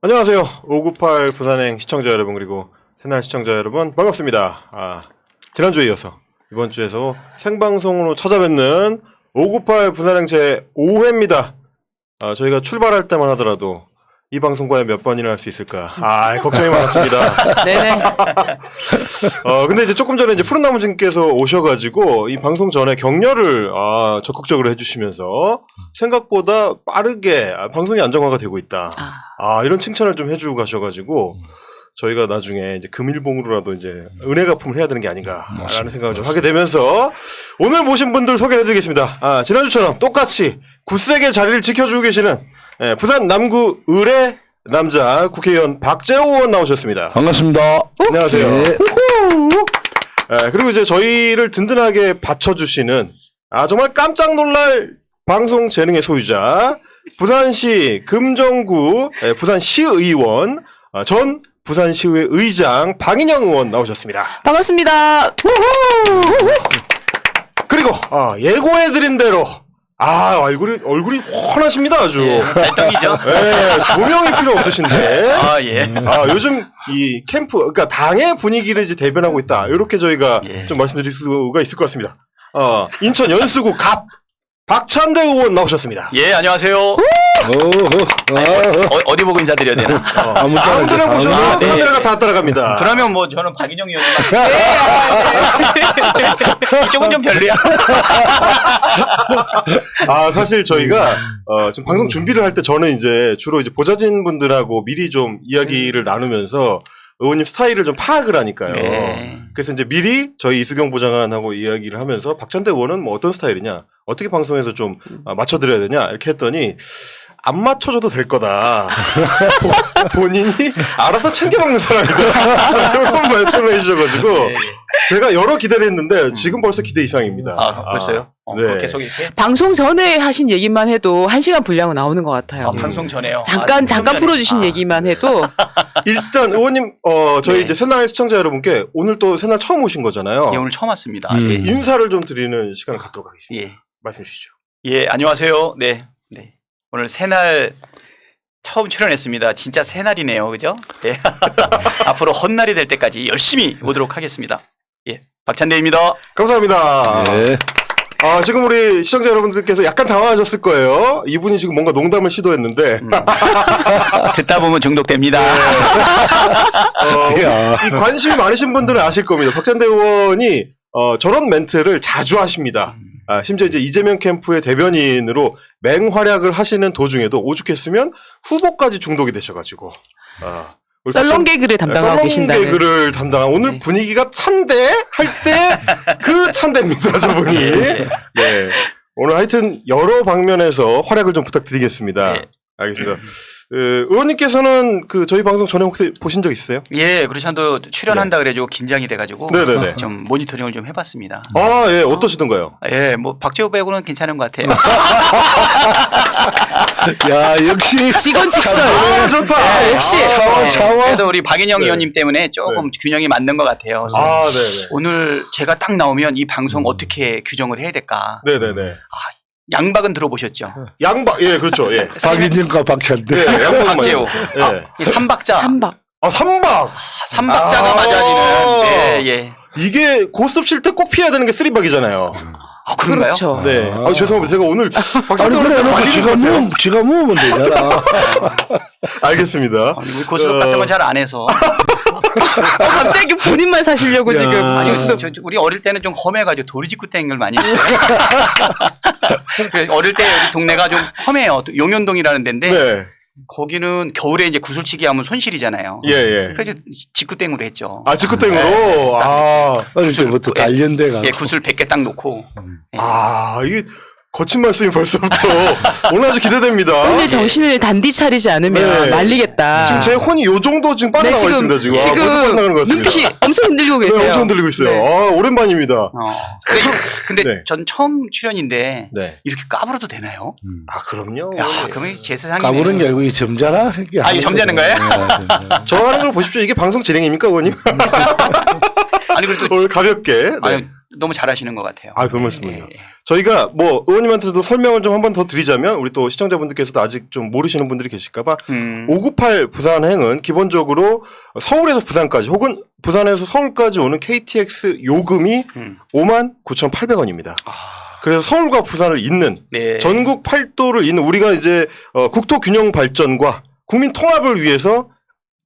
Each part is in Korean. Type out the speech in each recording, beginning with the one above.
안녕하세요. 598 부산행 시청자 여러분 그리고 새날 시청자 여러분 반갑습니다. 지난주에 이어서 이번 주에서 생방송으로 찾아뵙는 598 부산행 제 5회입니다. 저희가 출발할 때만 하더라도 이 방송 과연 몇 번이나 할 수 있을까? 걱정이 많았습니다. 네네. 근데 이제 조금 전에 이제 푸른나무님께서 오셔가지고 이 방송 전에 격려를 적극적으로 해주시면서 생각보다 빠르게 방송이 안정화가 되고 있다. 이런 칭찬을 좀 해주고 가셔가지고 저희가 나중에 이제 금일봉으로라도 이제 은혜 갚음을 해야 되는 게 아닌가라는 생각을 좀 하게 되면서 오늘 모신 분들 소개해드리겠습니다. 지난주처럼 똑같이 굳세게 자리를 지켜주고 계시는 부산 남구 을의 남자 국회의원 박재호 의원 나오셨습니다. 반갑습니다. 안녕하세요. 네. 그리고 이제 저희를 든든하게 받쳐주시는 정말 깜짝 놀랄 방송 재능의 소유자 부산시 금정구 부산시의원 전 부산시의회 의장 방인영 의원 나오셨습니다. 반갑습니다. 그리고 예고해드린 대로 얼굴이 훤하십니다, 아주. 달덩이죠. 조명이 필요 없으신데. 예. 요즘 이 캠프, 그러니까 당의 분위기를 이제 대변하고 있다. 이렇게 저희가 좀 말씀드릴 수가 있을 것 같습니다. 인천 연수구 갑 박찬대 의원 나오셨습니다. 예, 안녕하세요. 어디 보고 인사드려야 되나? 아무데나 보셔도 카메라가 다 따라갑니다. 그러면 뭐 저는 박인영 의원님만. 이쪽은 좀 별로야. 사실 저희가 지금 방송 준비를 할 때 저는 이제 주로 이제 보좌진 분들하고 미리 좀 이야기를 나누면서 의원님 스타일을 좀 파악을 하니까요. 그래서 이제 미리 저희 이수경 보좌관하고 이야기를 하면서 박찬대 의원은 뭐 어떤 스타일이냐, 어떻게 방송에서 좀 맞춰드려야 되냐 이렇게 했더니 안 맞춰줘도 될 거다. 본인이 알아서 챙겨 먹는 사람이다. 이런 말씀을 해주셔가지고 제가 여러 기대를 했는데 지금 벌써 기대 이상입니다. 벌써요? 네. 계속 이렇게? 방송 전에 하신 얘기만 해도 1시간 분량은 나오는 것 같아요. 방송 전에요. 잠깐 풀어주신 얘기만 해도. 일단 의원님 저희 네. 이제 새날 시청자 여러분께 오늘 또 새날 처음 오신 거잖아요. 예, 오늘 처음 왔습니다. 인사를 좀 드리는 시간을 갖도록 하겠습니다. 예. 말씀 주시죠. 예, 안녕하세요. 네. 오늘 새날 처음 출연했습니다. 진짜 새날이네요. 그죠? 예. 앞으로 헛날이 될 때까지 열심히 오도록 하겠습니다. 예. 박찬대입니다. 감사합니다. 네. 지금 우리 시청자 여러분들께서 약간 당황하셨을 거예요. 이분이 지금 뭔가 농담을 시도했는데 듣다 보면 중독됩니다. 이 관심이 많으신 분들은 아실 겁니다. 박찬대 의원이 저런 멘트를 자주 하십니다. 심지어 이제 이재명 캠프의 대변인으로 맹활약을 하시는 도중에도 오죽했으면 후보까지 중독이 되셔가지고 썰렁 개그를 담당하고 계신다는. 썰렁 개그를 담당한 오늘 분위기가 찬데 할 때 그 찬데입니다, 저분이. 네. 오늘 하여튼 여러 방면에서 활약을 좀 부탁드리겠습니다. 네. 알겠습니다. 의원님께서는 저희 방송 전에 혹시 보신 적 있어요? 예, 그렇지만도 출연한다 그래가지고 긴장이 돼가지고 네네네. 좀 모니터링을 좀 해봤습니다. 예, 어떠시던가요? 예, 뭐 박재호 배우는 괜찮은 것 같아요. 야, 역시 직원 직설. 좋다. 역시. 차원. 그래도 우리 박인영 네. 의원님 때문에 조금 균형이 맞는 것 같아요. 그래서 네네. 오늘 제가 딱 나오면 이 방송 어떻게 규정을 해야 될까? 네네네. 양박은 들어보셨죠? 양박, 예, 그렇죠, 예. 박인영과 박찬대. 네, 양박 박재호. 예. 이 삼박자. 삼박. 삼박! 삼박자가 맞아지는. 예. 이게 고스톱 칠 때 꼭 피해야 되는 게 쓰리박이잖아요. 그런가요? 그렇죠. 네. 죄송합니다. 제가 오늘 아니, 그래, 놓고 지가 모으면 되잖아. 알겠습니다. 우리 고스톱 같은 건 잘 안 해서. 갑자기 본인만 사시려고 지금. 아니, 우리 어릴 때는 좀 험해가지고 도리지구 땡을 많이 했어요. 어릴 때 우리 동네가 좀 험해요. 용현동이라는 데인데 네. 거기는 겨울에 이제 구슬치기 하면 손실이잖아요. 예. 그래서 직구땡으로 했죠. 직구땡으로? 어릴 때부터 단련돼가. 예, 구슬 100개 딱 놓고. 이게 거친 말씀이 벌써부터 오늘 아주 기대됩니다. 오늘 정신을 단디 차리지 않으면 네. 말리겠다. 지금 제 혼이 요 정도 지금 빠져나가 있습니다, 지금. 벌써 빠져나가는 것 같습니다. 눈빛이 엄청 흔들리고 계세요. 네, 엄청 흔들리고 있어요. 네. 오랜만입니다. 근데 네. 전 처음 출연인데 네. 이렇게 까불어도 되나요? 그럼요. 야, 그러면 제 세상이네. 까부는 게 아니고 이 점잖아. 이거 점잖은 거예요? 저 하는 걸 보십시오. 이게 방송 진행입니까, 의원님? 아니 그래도 오늘 가볍게. 네. 아니, 너무 잘하시는 것 같아요. 아, 별 말씀을요. 예. 저희가 뭐 의원님한테도 설명을 좀 한 번 더 드리자면 우리 또 시청자분들께서도 아직 좀 모르시는 분들이 계실까봐 598 부산행은 기본적으로 서울에서 부산까지 혹은 부산에서 서울까지 오는 KTX 요금이 59,800원입니다. 그래서 서울과 부산을 잇는 네. 전국 8도를 잇는 우리가 이제 국토 균형 발전과 국민 통합을 위해서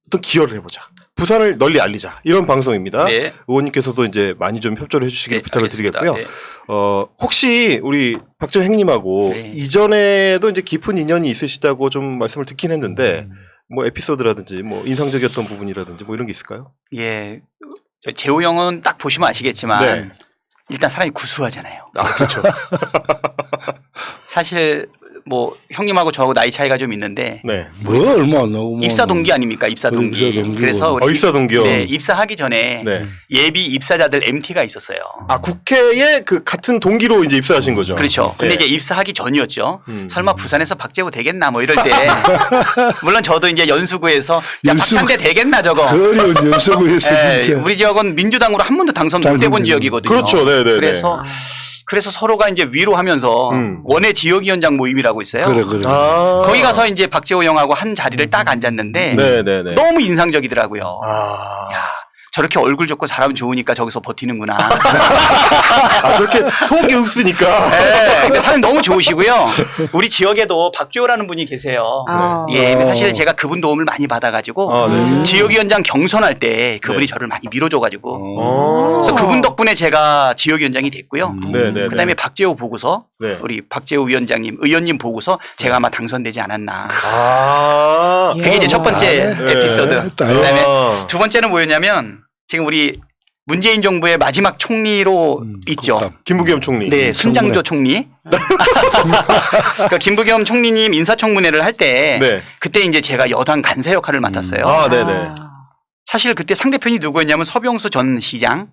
어떤 기여를 해보자. 부산을 널리 알리자. 이런 방송입니다. 네. 의원님께서도 이제 많이 좀 협조를 해주시길 네, 부탁을 알겠습니다. 드리겠고요. 네. 혹시 우리 박재호 행님하고 네. 이전에도 이제 깊은 인연이 있으시다고 좀 말씀을 듣긴 했는데 뭐 에피소드라든지 뭐 인상적이었던 부분이라든지 뭐 이런 게 있을까요? 예. 저 재호 형은 딱 보시면 아시겠지만 네. 일단 사람이 구수하잖아요. 아, 그렇죠. 사실 뭐 형님하고 저하고 나이 차이가 좀 있는데 네. 뭐 얼마 안 나고 뭐. 입사 동기 아닙니까? 입사 동기. 입사 동기고. 그래서 우리 입사 동기요? 네, 입사하기 전에 네. 예비 입사자들 MT가 있었어요. 아, 국회에 그 같은 동기로 이제 입사하신 거죠? 그렇죠. 근데 네. 이제 입사하기 전이었죠. 음. 설마 부산에서 박재호 되겠나 뭐 이럴 때 물론 저도 이제 연수구에서 야 연수구. 박찬대 되겠나 저거. 그 어려운 연습을 했어 예, 진짜. 우리 지역은 민주당으로 한 번도 당선 못 당선 해본 되는. 지역이거든요. 그렇죠. 네네네. 그래서 서로가 이제 위로하면서 원외 지역위원장 모임이라고 있어요. 그래. 아. 거기 가서 이제 박재호 형하고 한 자리를 딱 앉았는데 네네네. 너무 인상적이더라고요. 아. 야, 저렇게 얼굴 좋고 사람 좋으니까 저기서 버티는구나. 아, 저렇게 속이 없으니까. 네, 근데 사람 너무 좋으시고요. 우리 지역에도 박재호라는 분이 계세요. 아. 예, 근데 사실 제가 그분 도움을 많이 받아가지고 아, 네. 지역위원장 경선할 때 그분이 네. 저를 많이 밀어줘가지고 어. 그래서 그분 덕분에 제가 지역위원장이 됐고요. 네네네. 그다음에 박재호 보고서 네. 우리 박재호 위원장님, 의원님 보고서 제가 아마 당선되지 않았나. 아. 그게 이제 첫 번째 네. 에피소드. 네. 그다음에 아. 두 번째는 뭐였냐면 지금 우리 문재인 정부의 마지막 총리로 있죠. 김부겸 총리. 네, 순장조 총리. 그러니까 김부겸 총리님 인사청문회를 할 때 네. 그때 이제 제가 여당 간사 역할을 맡았어요. 아, 네네. 사실 그때 상대편이 누구였냐면 서병수 전 시장,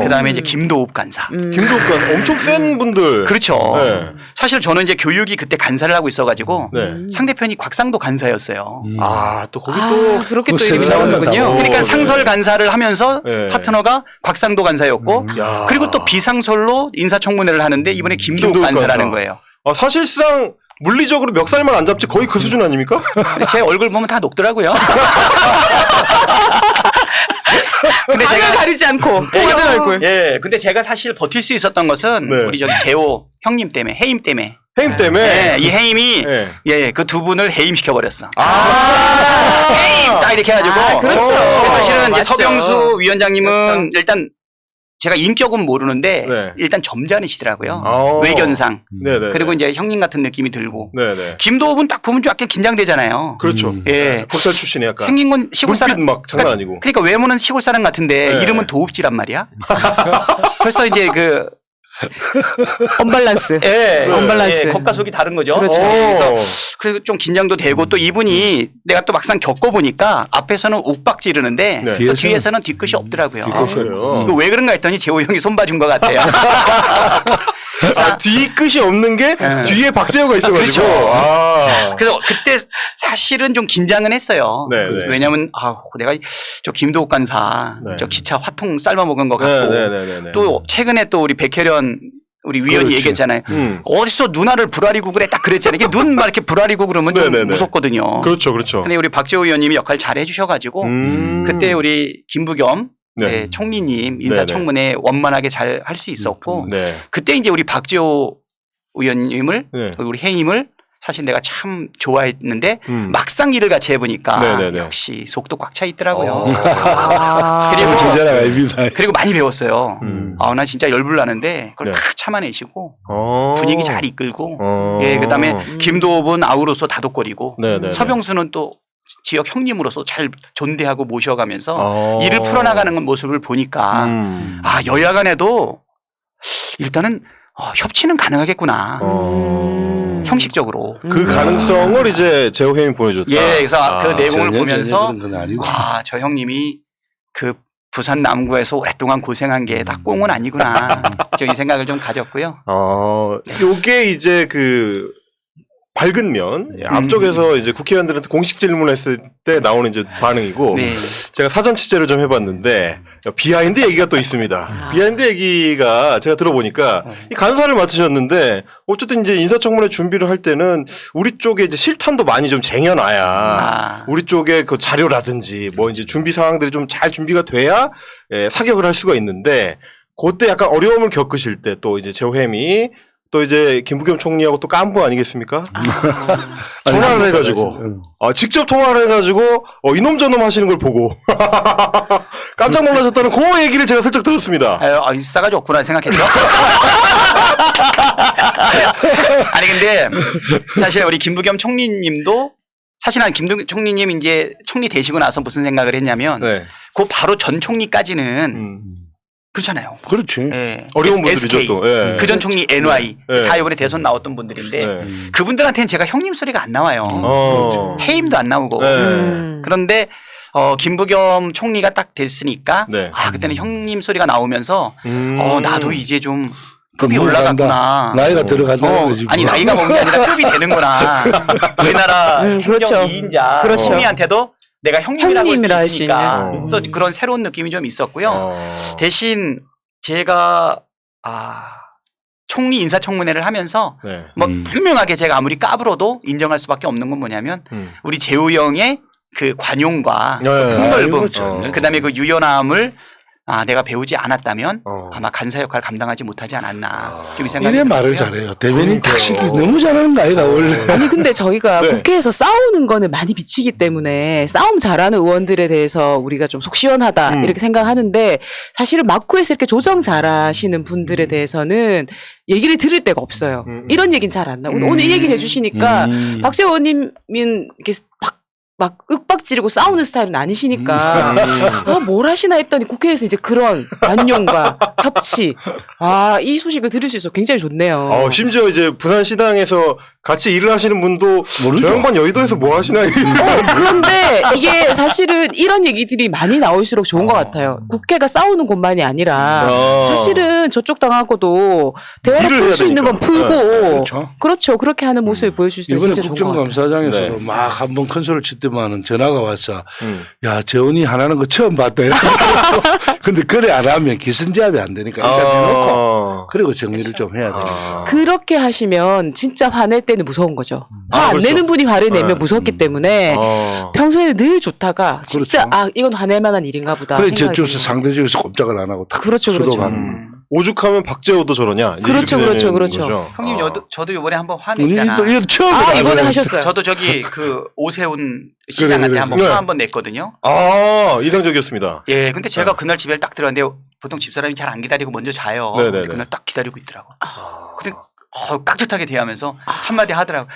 그다음에 이제 김도읍 간사. 김도관 엄청 센 분들. 그렇죠. 네. 사실 저는 이제 교육이 그때 간사를 하고 있어가지고 네. 상대편이 곽상도 간사였어요. 아, 또 거기 또. 그렇게 또 그 이름이 세상을 나오는군요. 다 그러니까 네. 상설 간사를 하면서 네. 파트너가 곽상도 간사였고 야. 그리고 또 비상설로 인사청문회를 하는데 이번에 김도읍 김도읍 간사라는 간사. 거예요. 아, 사실상 물리적으로 멱살만 안 잡지 거의 그 수준 아닙니까? 근데 제 얼굴 보면 다 녹더라고요. 근데 전혀 가리지 않고 똑같은 얼굴. 예, 근데 제가 사실 버틸 수 있었던 것은 네. 우리 저기 재호 형님 때문에, 해임 때문에. 해임 때문에. 예, 이 해임이 네. 예, 그 두 분을 해임시켜 버렸어. 아. 해임 딱 이렇게 해가지고. 아, 그렇죠. 사실은 이제 맞죠. 서병수 위원장님은 그렇죠. 일단 제가 인격은 모르는데 네. 일단 점잖으시더라고요. 아. 외견상. 네네. 그리고 이제 형님 같은 느낌이 들고. 네네. 김도읍은 딱 보면 좀 약간 긴장되잖아요. 그렇죠. 예. 보살 출신이 약간. 생긴 건 시골 눈빛 사람. 막 장난 아니고. 그러니까 외모는 시골 사람 같은데 네. 이름은 도읍지란 말이야. 벌써 이제 그 언밸런스. 예, 언밸런스. 예, 겉과 속이 다른 거죠. 그렇죠. 그래서 그리고 좀 긴장도 되고 또 이분이 내가 또 막상 겪어보니까 앞에서는 욱박 지르는데 네. 또 뒤에서는 뒤끝이 없더라고요. 아, 그래요? 이거 왜 그런가 했더니 재호 형이 손봐준 것 같아요. 아, 뒤끝이 없는 게 뒤에 박재호가 있어가지고. 그렇죠. 아. 그래서 그때 사실은 좀 긴장은 했어요. 네, 네. 왜냐하면 내가 저 김도욱 간사 네. 저 기차 화통 삶아 먹은 것 같고 네네네네. 또 최근에 또 우리 백혜련 우리 위원이 그렇지. 얘기했잖아요. 음. 어디서 누나를 불아리고 그래 딱 그랬잖아요. 이게 눈 막 이렇게 불아리고 그러면 좀 네네네. 무섭거든요. 그렇죠, 그렇죠. 근데 우리 박재호 의원님이 역할 잘 해주셔가지고 그때 우리 김부겸 네. 네, 총리님 인사청문회 원만하게 잘 할 수 있었고 네. 그때 이제 우리 박재호 의원님을 네. 우리 해임을 사실 내가 참 좋아했는데 음. 막상 일을 같이 해보니까 네네네. 역시 속도 꽉 차 있더라고요. 그리고 진짜가 아닙니다. 그리고 많이 배웠어요. 음. 나 진짜 열불나는데 그걸 네. 다 참아내시고 어. 분위기 잘 이끌고 어. 예, 그다음에 김도읍은 아우로서 다독거리고 네네네. 서병수는 또 지역 형님으로서 잘 존대하고 모셔가면서 어. 일을 풀어나가는 모습을 보니까 여야 간에도 일단은 협치는 가능하겠구나. 형식적으로. 그 가능성을 이제 재호 형이 보여줬다. 예, 그래서 그 내용을 전혀 보면서 그런 건 아니고. 저 형님이 그 부산 남구에서 오랫동안 고생한 게 다 꽁은 아니구나. 저 이 생각을 좀 가졌고요. 요게 이제 그 맑은 면 앞쪽에서 이제 국회의원들한테 공식 질문했을 때 나오는 이제 반응이고 네. 제가 사전 취재를 좀 해봤는데 비하인드 얘기가 또 있습니다. 비하인드 얘기가 제가 들어보니까 이 간사를 맡으셨는데 어쨌든 이제 인사청문회 준비를 할 때는 우리 쪽에 이제 실탄도 많이 좀 쟁여놔야 우리 쪽에 그 자료라든지 뭐 이제 준비 상황들이 좀 잘 준비가 돼야 사격을 할 수가 있는데 그때 약간 어려움을 겪으실 때 또 이제 제호햄이 또 이제 김부겸 총리하고 또 깐부 아니겠습니까? 전화를 해가지고 직접 통화를 해가지고 이놈 저놈 하시는 걸 보고 깜짝 놀라셨다는 그 얘기를 제가 슬쩍 들었습니다. 싸가지 없구나 생각했죠. 아니 근데 사실 우리 김부겸 총리님도 사실 난 김부겸 총리님 이제 총리 되시고 나서 무슨 생각을 했냐면 네. 그 바로 전 총리까지는 그렇잖아요. 그렇지. 예. 어려운 분들이죠 SK. 또. 예. 그전 총리 NY 네. 다 이번에 대선 나왔던 분들인데 네. 그분들한테는 제가 형님 소리가 안 나와요. 해임도 안 나오고. 네. 그런데 김부겸 총리가 딱 됐으니까 네. 그때는 형님 소리가 나오면서 나도 이제 좀 급이 올라간다. 올라갔구나. 나이가 들어간다는 거지. 아니 나이가 먹는 게 아니라 급이 되는구나. 우리나라 그렇죠. 행정 2인자 그렇죠. 총리한테도 내가 형님이라고 형님이라 할 할 수 수 있으니까 있는. 그래서 그런 새로운 느낌이 좀 있었고요. 대신 제가 총리 인사청문회를 하면서 네. 뭐 분명하게 제가 아무리 까불어도 인정할 수밖에 없는 건 뭐냐면 우리 재호 형의 그 관용과 네. 폭넓음 그렇죠. 그다음에 그 유연함을 내가 배우지 않았다면 어. 아마 간사 역할 감당하지 못하지 않았나 좀 이 생각이 이래 말을 들고요. 잘해요. 대변인 딱 시키 너무 잘하는 거 아니다 원래. 아니 근데 저희가 네. 국회에서 싸우는 거는 많이 비치기 때문에 싸움 잘하는 의원들에 대해서 우리가 좀 속 시원하다 이렇게 생각하는데 사실은 막후에서 이렇게 조정 잘하시는 분들에 대해서는 얘기를 들을 데가 없어요. 이런 얘기는 잘 안 나오고 오늘 이 얘기를 해주시니까 박재원 의원님은 이렇게 막 윽박지르고 싸우는 스타일은 아니시니까 뭘 하시나 했더니 국회에서 이제 그런 관용과 협치 이 소식을 들을 수 있어서 굉장히 좋네요. 심지어 이제 부산시당에서 같이 일을 하시는 분도 모르죠. 저 양반 여의도에서 뭐 하시나 그런데 이게 사실은 이런 얘기들이 많이 나올수록 좋은 것 같아요. 국회가 싸우는 곳만이 아니라 사실은 저쪽 당하고도 대화를 일을 풀 해야 수 있는 건 되니까. 풀고 그렇죠. 그렇죠. 그렇게 하는 모습을 보여줄 수 있는 이번에 진짜 좋은 것 같아요. 국정감사장에서도 네. 막 한번 큰 소리를 칠 때만은 전화가 왔어. 야, 재원이 하나는 거 처음 봤다. 근데 그래 안 하면 기선제압이 안 되니까 일단 해놓고 그리고 정리를 좀 해야 돼. 그렇게 하시면 진짜 화낼 때는 무서운 거죠. 화 안 그렇죠. 내는 분이 화를 내면 무섭기 때문에 평소에는 늘 좋다가 진짜 그렇죠. 이건 화낼 만한 일인가 보다. 그래 생각이 저쪽에서 들어요. 상대적에서 꼼짝을 안 하고 다 그렇죠, 그렇죠. 수도가는. 오죽하면 박재호도 저러냐. 그렇죠, 이렇게 그렇죠, 되는 그렇죠. 거죠. 형님 저도 이번에 한번 우리 화냈잖아. 또 이거 처음 이번에 하셨어요. 저도 저기 그 오세훈 시장한테 그래. 한번 네. 화 한번 냈거든요. 이상적이었습니다. 예, 근데 제가 그날 집에 딱 들어갔는데 보통 집사람이 잘 안 기다리고 먼저 자요. 네네네. 근데 그날 딱 기다리고 있더라고. 근데 깍듯하게 대하면서 한마디 하더라고.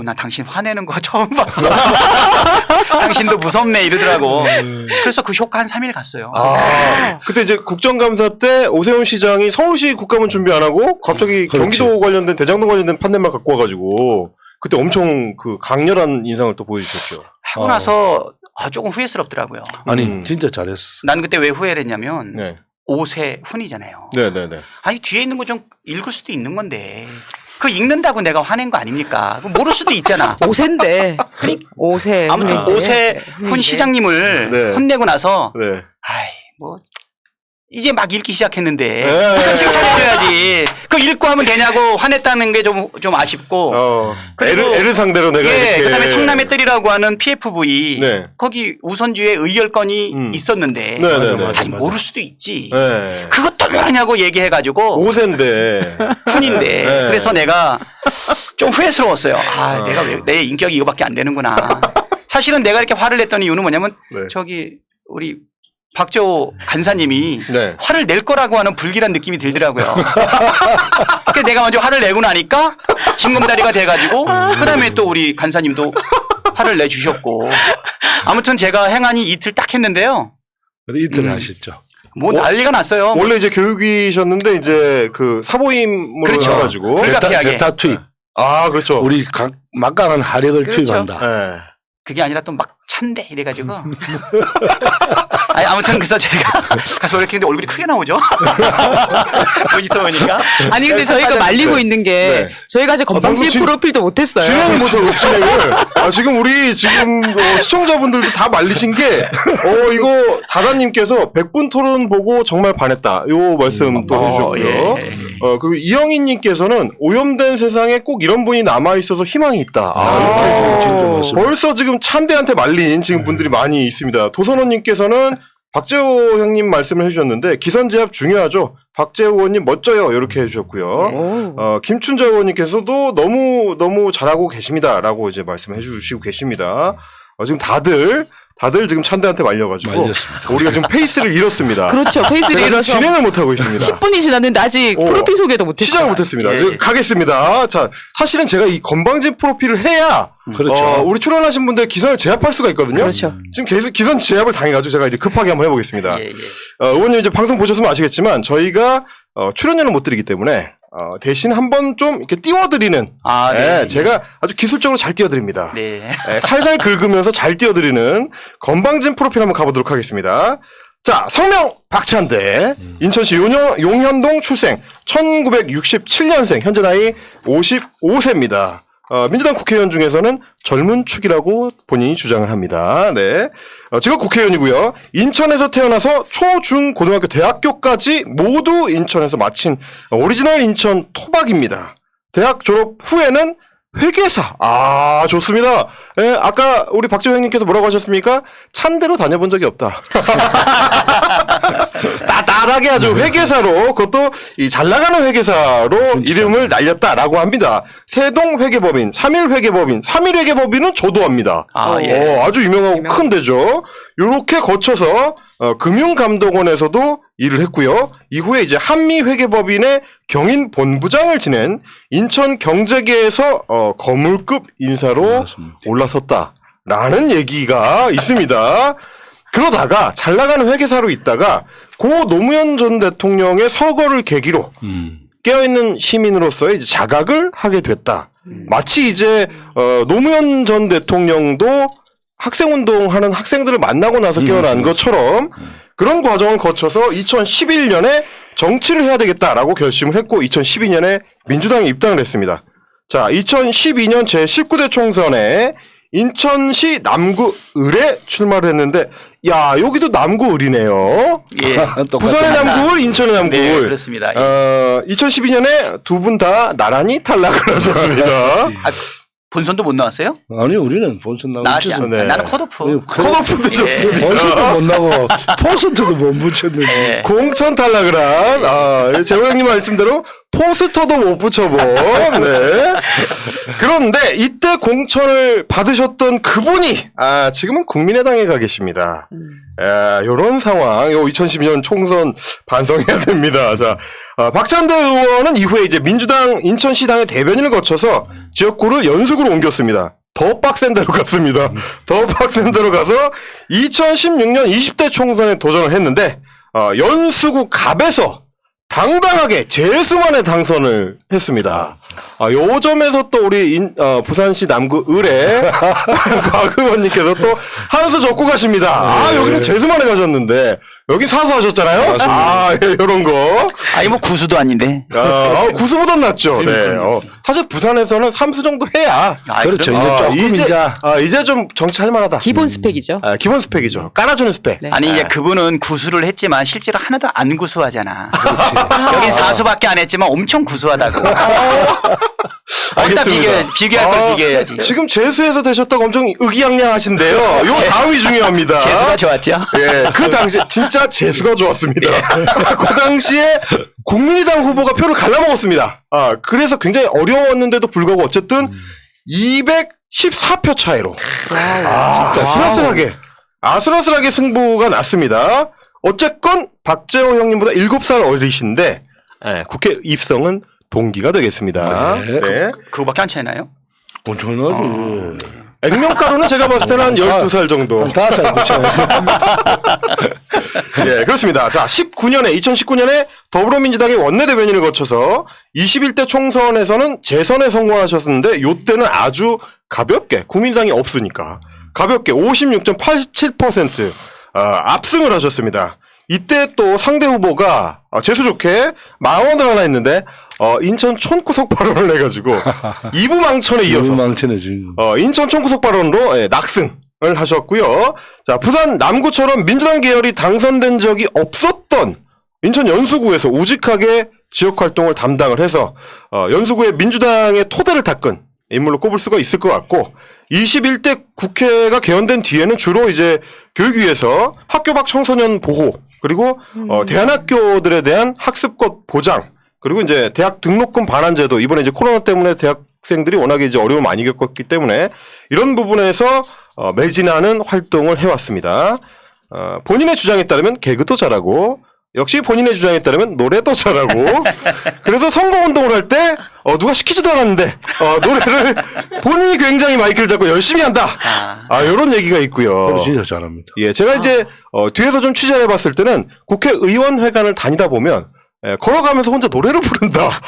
나 당신 화내는 거 처음 봤어. 당신도 무섭네 이러더라고. 그래서 그 효과 한 3일 갔어요. 그때 이제 국정감사 때 오세훈 시장이 서울시 국감은 준비 안 하고 갑자기 그렇지. 경기도 관련된 대장동 관련된 판넬만 갖고 와가지고 그때 엄청 그 강렬한 인상을 또 보여주셨죠. 하고 나서 조금 후회스럽더라고요. 아니 진짜 잘했어. 난 그때 왜 후회를 했냐면 네. 오세훈이잖아요. 네네네. 아니 뒤에 있는 거 좀 읽을 수도 있는 건데 그 읽는다고 내가 화낸 거 아닙니까? 그거 모를 수도 있잖아. 오세인데 오세. 아무튼 오세훈 시장님을 네. 혼내고 나서 네. 뭐 이제 막 읽기 시작했는데 네. 칭찬해줘야지. 그 읽고 하면 되냐고 화냈다는 게 좀 아쉽고. 그리고 애를 상대로 내가 이렇게. 그다음에 성남의 뜰이라고 하는 PFV 네. 거기 우선주에 의결권이 있었는데 네네네. 아니 모를 수도 있지. 네. 그것도 뭐냐고 얘기해가지고 오세인데. 훈인데 네. 그래서 내가 좀 후회스러웠어요. 내가 왜 내 인격이 이거밖에 안 되는구나. 사실은 내가 이렇게 화를 냈던 이유는 뭐냐면 네. 저기 우리 박재호 간사님이 네. 화를 낼 거라고 하는 불길한 느낌이 들더라고요. 그래서 내가 먼저 화를 내고 나니까 징검다리가 돼가지고 그다음에 또 우리 간사님도 화를 내주셨고 아무튼 제가 행안위 이틀 딱 했는데요. 이틀 하셨죠. 뭐 난리가 났어요. 원래 이제 교육이셨는데 이제 그 사보임으로 그렇죠. 해가지고. 불가피하게. 대타 투입. 그렇죠. 우리 막강한 하력을 그렇죠. 투입한다. 네. 그게 아니라 또 막 찬데 이래가지고. 아니, 아무튼 그래서 제가 가서 이렇게 했는데 얼굴이 크게 나오죠. 모니터 보니까. 아니 근데 저희가 말리고 있는 게 저희가 아직 건방지 방금 프로필도 못했어요. 진행을 못하고 진행을. 지금 우리 시청자분들도 다 말리신 게 이거 다다님께서 100분 토론 보고 정말 반했다. 요 말씀 또 해주셨고요. 예. 그리고 이영희님께서는 오염된 세상에 꼭 이런 분이 남아 있어서 희망이 있다. 벌써 지금 찬대한테 말린 지금 분들이 많이 있습니다. 도선호님께서는 박재호 형님 말씀을 해주셨는데 기선제압 중요하죠. 박재호 의원님 멋져요. 이렇게 해주셨고요. 김춘자 의원님께서도 너무 잘하고 계십니다라고 이제 말씀해 주시고 계십니다. 지금 다들 지금 찬대한테 말려가지고 말렸습니다. 우리가 지금 페이스를 잃었습니다. 그렇죠. 페이스를 제가 잃어서 진행을 못 하고 있습니다. 10분이 지났는데 아직 프로필 소개도 못했어요. 시작을 못했습니다. 예. 이제 가겠습니다. 자, 사실은 제가 이 건방진 프로필을 해야 그렇죠. 우리 출연하신 분들 기선을 제압할 수가 있거든요. 그렇죠. 지금 계속 기선 제압을 당해가지고 제가 이제 급하게 한번 해보겠습니다. 예. 의원님 이제 방송 보셨으면 아시겠지만 저희가 출연료는 못 드리기 때문에 대신 한번 좀 이렇게 띄워드리는 네. 제가 아주 기술적으로 잘 띄워드립니다. 네. 살살 긁으면서 잘 띄워드리는 건방진 프로필 한번 가보도록 하겠습니다. 자, 성명 박찬대, 인천시 용현동 출생, 1967년생, 현재 나이 55세입니다. 민주당 국회의원 중에서는 젊은 축이라고 본인이 주장을 합니다. 네. 직업 국회의원이고요. 인천에서 태어나서 초, 중, 고등학교, 대학교까지 모두 인천에서 마친 오리지널 인천 토박입니다. 대학 졸업 후에는 회계사. 좋습니다. 예, 아까 우리 박재호 형님께서 뭐라고 하셨습니까? 찬대로 다녀본 적이 없다. 따뜻하게 아주 회계사로, 그것도 이 잘 나가는 회계사로 이름을 날렸다라고 합니다. 세동 회계법인, 3일 회계법인, 3일 회계법인은 저도 합니다. 예. 아주 유명하고 큰 데죠. 요렇게 거쳐서 금융감독원에서도 일을 했고요. 이후에 이제 한미회계법인의 경인본부장을 지낸 인천 경제계에서 거물급 인사로 맞습니다. 올라섰다라는 얘기가 있습니다. 그러다가 잘 나가는 회계사로 있다가 고 노무현 전 대통령의 서거를 계기로 깨어있는 시민으로서의 이제 자각을 하게 됐다. 마치 이제 노무현 전 대통령도 학생운동하는 학생들을 만나고 나서 깨어난 것처럼 그런 과정을 거쳐서 2011년에 정치를 해야 되겠다라고 결심을 했고 2012년에 민주당에 입당을 했습니다. 자, 2012년 제19대 총선에 인천시 남구을에 출마를 했는데 야, 여기도 남구을이네요. 예. 부산의 남구을, 인천의 남구을. 네, 그렇습니다. 2012년에 두 분 다 나란히 탈락을 하셨습니다. 본선도 못 나왔어요? 아니 우리는 본선 나왔지 나오지. 네. 나는 컷오프. 컷오프 되셨습니다. 본선도 못 나고 포스트도 못 붙였는데. 예. 공천 탈락을 한, 재호 형님 말씀대로 포스터도 못 붙여본, 네. 그런데 이때 공천을 받으셨던 그분이, 지금은 국민의당에 가 계십니다. 요런 상황, 2012년 총선 반성해야 됩니다. 자, 박찬대 의원은 이후에 이제 민주당 인천시당의 대변인을 거쳐서 지역구를 연수구로 옮겼습니다. 더 빡센 데로 갔습니다. 더 빡센 데로 가서 2016년 20대 총선에 도전을 했는데, 연수구 갑에서 당당하게 재수만에 당선을 했습니다. 요 점에서 또 우리 부산시 남구을에 박 의원님께서 또 한 수 적고 가십니다. 여기는 재수만에 가셨는데 여기 사수하셨잖아요. 예, 요런 거. 아니 뭐 구수도 아닌데. 구수보단 낫죠. 네. 사실 부산에서는 3수 정도 해야. 그렇죠. 이제 조금 이제 좀 정치할 만하다. 기본 스펙이죠. 기본 스펙이죠. 깔아주는 스펙. 네. 아니 이제 그분은 구수를 했지만 실제로 하나도 안 구수하잖아. 여긴 사수밖에 안 했지만 엄청 구수하다고. 어디다 비교할 걸 비교해야지. 지금 재수에서 되셨다고 엄청 의기양양하신데요. 요 다음이 중요합니다. 재수가 좋았죠. 예, 그 당시 진짜 재수가 좋았습니다. 그 당시에 국민의당 후보가 표를 갈라먹었습니다. 그래서 굉장히 어려웠는데도 불구하고 어쨌든 214표 차이로 아슬아슬하게 승부가 났습니다. 어쨌건 박재호 형님보다 7살 어리신데 국회 입성은 동기가 되겠습니다. 네. 그거밖에 안 차이나요? 엄청나지. 액면가루는 제가 봤을 때는 한 12살 정도. 5살 붙여야지. 예, 그렇습니다. 자, 2019년에 더불어민주당의 원내대변인을 거쳐서 21대 총선에서는 재선에 성공하셨는데 요때는 아주 가볍게 국민의당이 없으니까 가볍게 56.87% 압승을 하셨습니다. 이때 또 상대 후보가 재수 좋게 망언을 하나 했는데 인천 촌구석 발언을 해가지고 이부망천에 이어서 망치네 지금. 인천 촌구석 발언으로 낙승을 하셨고요. 자, 부산 남구처럼 민주당 계열이 당선된 적이 없었던 인천 연수구에서 우직하게 지역 활동을 담당을 해서 연수구의 민주당의 토대를 닦은 인물로 꼽을 수가 있을 것 같고 21대 국회가 개헌된 뒤에는 주로 이제 교육위에서 학교 밖 청소년 보호 그리고 대안학교들에 대한 학습권 보장 그리고 이제 대학 등록금 반환 제도 이번에 이제 코로나 때문에 대학생들이 워낙에 이제 어려움을 많이 겪었기 때문에 이런 부분에서 매진하는 활동을 해왔습니다. 본인의 주장에 따르면 개그도 잘하고 역시 본인의 주장에 따르면 노래도 잘하고 그래서 선거운동을 할 때 누가 시키지도 않았는데 노래를 본인이 굉장히 마이크를 잡고 열심히 한다. 이런 얘기가 있고요. 진짜 잘합니다. 예, 제가 이제 뒤에서 좀 취재를 해봤을 때는 국회의원회관을 다니다 보면 걸어가면서 혼자 노래를 부른다.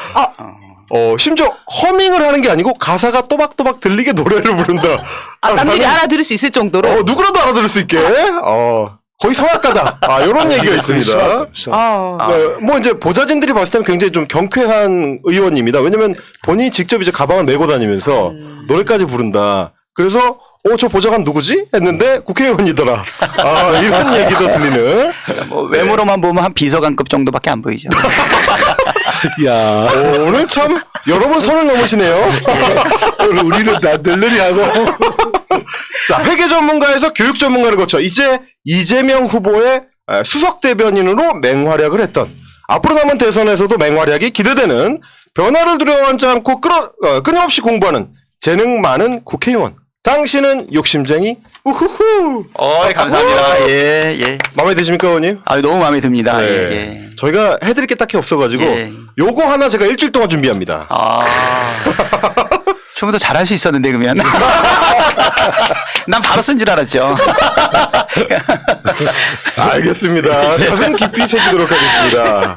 심지어 허밍을 하는 게 아니고 가사가 또박또박 들리게 노래를 부른다. 남들이 알아들을 수 있을 정도로. 누구라도 알아들을 수 있게. 거의 성악가다. 이런 얘기가 있습니다. 뭐 이제 보좌진들이 봤을 때는 굉장히 좀 경쾌한 의원입니다. 왜냐면 본인이 직접 이제 가방을 메고 다니면서 노래까지 부른다. 그래서 저 보좌관 누구지? 했는데 국회의원이더라. 이런 얘기도 들리는. 뭐 외모로만 보면 한 비서관급 정도밖에 안 보이죠. 야, 오늘 참 여러 번 선을 넘으시네요. 오늘 우리는 다 들러리 하고. 자, 회계 전문가에서 교육 전문가를 거쳐 이제 이재명 후보의 수석 대변인으로 맹활약을 했던 앞으로 남은 대선에서도 맹활약이 기대되는 변화를 두려워하지 않고 끊임없이 공부하는 재능 많은 국회의원. 당신은 욕심쟁이 우후후. 감사합니다. 예. 마음에 드십니까, 의원님? 너무 마음에 듭니다. 네. 예. 저희가 해드릴 게 딱히 없어가지고 예. 요거 하나 제가 일주일 동안 준비합니다. 좀 더 잘할 수 있었는데 그러면 난 바로 쓴 줄 알았죠. 알겠습니다. 가슴 깊이 새기도록 하겠습니다.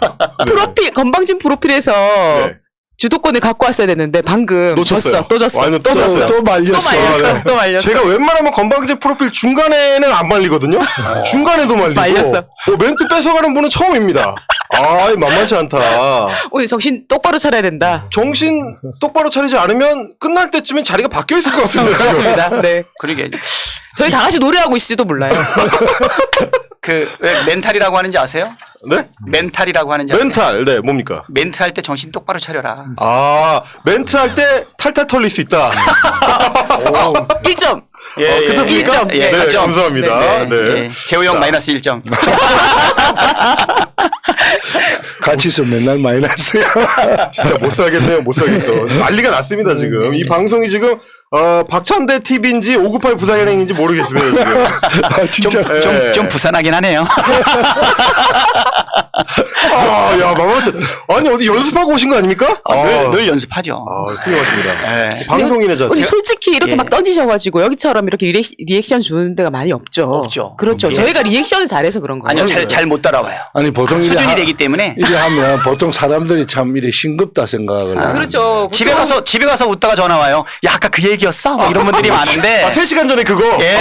네. 건방진 프로필에서 네. 주도권을 갖고 왔어야 되는데 방금 놓쳤어요. 또 졌어. 완전 또 졌어요. 또 말렸어. 또 말렸어. 제가 웬만하면 건방진 프로필 중간에는 안 말리거든요. 중간에도 말리고. 말렸어. 멘트 뺏어가는 분은 처음입니다. 만만치 않다. 오늘 정신 똑바로 차려야 된다. 정신 똑바로 차리지 않으면 끝날 때쯤엔 자리가 바뀌어 있을 것 같습니다. 지금. 그렇습니다. 네. 그러게. 저희 다 같이 노래하고 있을지도 몰라요. 왜 멘탈이라고 하는지 아세요? 네? 멘탈이라고 하는지 아세요? 멘탈. 네, 뭡니까? 멘트 할 때 정신 똑바로 차려라. 멘트 할 때 탈탈 털릴 수 있다. 1점. 그렇습니까? 1점. 네, 1점. 감사합니다. 네. 재호 형 마이너스 1점. 같이 있으면 맨날 마이너스야. 진짜 못 살겠네요. 못 살겠어. 난리가 났습니다, 지금. 이 방송이 지금 박찬대 TV인지 598 부산현행인지 모르겠습니다, 지금. 좀 부산하긴 하네요. 야, 만만치. 아니, 어디 연습하고 오신 거 아닙니까? 늘 연습하죠. 훌륭하십니다. 방송인의 자세. 우리 솔직히 이렇게 막 던지셔가지고 여기처럼 이렇게 리액션 주는 데가 많이 없죠. 없죠. 그렇죠. 저희가 리액션을 잘해서 그런 거예요. 아니요, 잘 못 따라와요. 아니 보통 수준이 되기 때문에. 이래 하면 보통 사람들이 참 이래 싱겁다 생각을. 그렇죠. 집에 가서 웃다가 전화 와요. 야, 아까 그 얘기였어? 뭐 이런 분들이 많은데. 3시간 전에 그거? 예.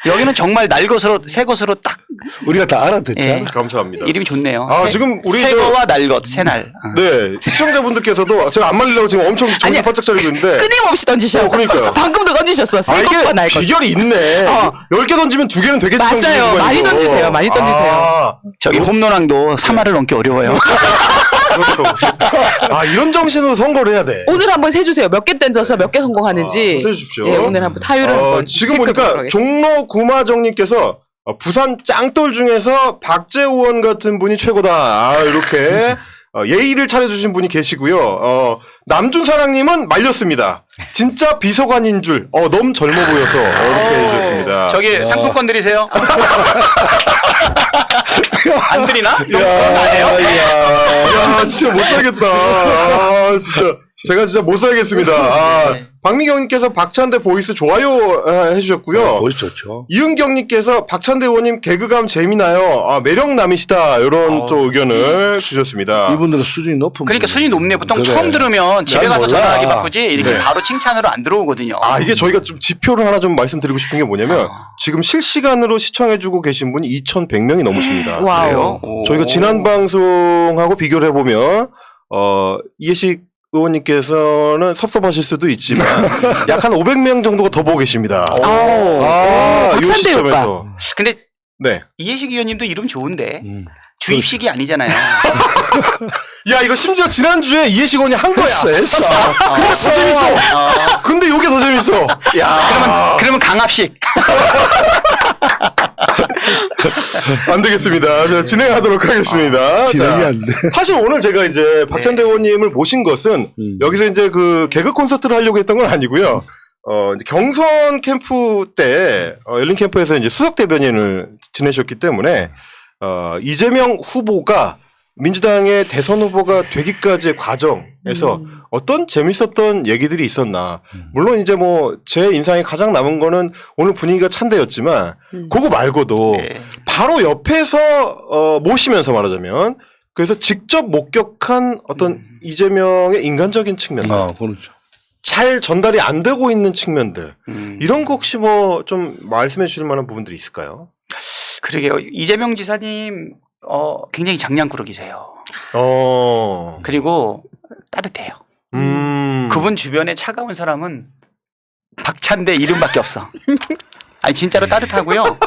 여기는 정말 날 것으로 새 것으로 딱 우리가 다 알아듣잖아. 예. 감사합니다. 이름이 좋네요. 지금 우리 새 거와 날 것, 새날. 네, 시청자분들께서도 제가 안 말리려고 지금 엄청 정신 바짝 차리고 있는데. 끊임없이 던지셔. 그러니까요. 방금도 던지셨어. 새 이게 것과 날 것. 비결이 있네. 10개 던지면 2개는 되겠지. 맞아요. 많이 던지세요. 많이 던지세요. 저기 홈런왕도 3할을 넘기 어려워요. 그렇죠. 이런 정신으로 선거를 해야 돼. 오늘 한번 세주세요. 몇 개 던져서 몇 개 성공하는지. 세주십시오. 예, 오늘 한번 타율을 한번 지금 보니까 체크해보도록 하겠습니다. 종로 구마정님께서 부산 짱돌 중에서 박재우 의원 같은 분이 최고다. 이렇게 예의를 차려주신 분이 계시고요. 남준사랑님은 말렸습니다. 진짜 비서관인 줄. 너무 젊어 보여서 이렇게 해주셨습니다. 저기 상품권 드리세요. 안 드리나? 야, 진짜 못 살겠다. 진짜 제가 진짜 못 살겠습니다. 네. 박미경님께서 박찬대 보이스 좋아요 해주셨고요. 보이스 좋죠. 이은경님께서 박찬대 의원님 개그감 재미나요. 매력남이시다. 이런 또 의견을 주셨습니다. 이분들은 수준이 높은 그러니까 분이에요. 수준이 높네. 보통 그래. 처음 들으면 집에 잘 가서 몰라. 전화하기 바쁘지 이렇게 네. 바로 칭찬으로 안 들어오거든요. 이게 저희가 좀 지표를 하나 좀 말씀드리고 싶은 게 뭐냐면 지금 실시간으로 시청해주고 계신 분이 2,100명이 넘으십니다. 와우. 그래요? 오. 저희가 지난 방송하고 비교를 해보면 이해식 의원님께서는 섭섭하실 수도 있지만 약 한 500명 정도가 더 보고 계십니다. 이 박찬대 시점에서. 오빠. 근데 네. 이해식 의원님도 이름 좋은데 음. 주입식이 아니잖아요. 야 이거 심지어 지난주에 이해식 의원이 한 거야. 했어. 그게 더 재밌어. 근데 이게 더 재밌어. 야 그러면 강압식. 안 되겠습니다. 자, 진행하도록 하겠습니다. 진행이 자, 안 돼. 사실 오늘 제가 이제 박찬대 의원님을 모신 것은 여기서 이제 그 개그 콘서트를 하려고 했던 건 아니고요. 이제 경선 캠프 때 열린 캠프에서 이제 수석 대변인을 지내셨기 때문에 이재명 후보가 민주당의 대선 후보가 되기까지의 과정에서 어떤 재밌었던 얘기들이 있었나. 물론 이제 뭐 제 인상에 가장 남은 거는 오늘 분위기가 찬대였지만 그거 말고도 네. 바로 옆에서 모시면서 말하자면 그래서 직접 목격한 어떤 이재명의 인간적인 측면들, 그렇죠. 잘 전달이 안 되고 있는 측면들 이런 거 혹시 뭐 좀 말씀해 주실 만한 부분들이 있을까요? 그러게요. 이재명 지사님 굉장히 장량꾸러기세요. 그리고 따뜻해요. 그분 주변에 차가운 사람은 박찬대 이름밖에 없어. 아니 진짜로 따뜻하고요.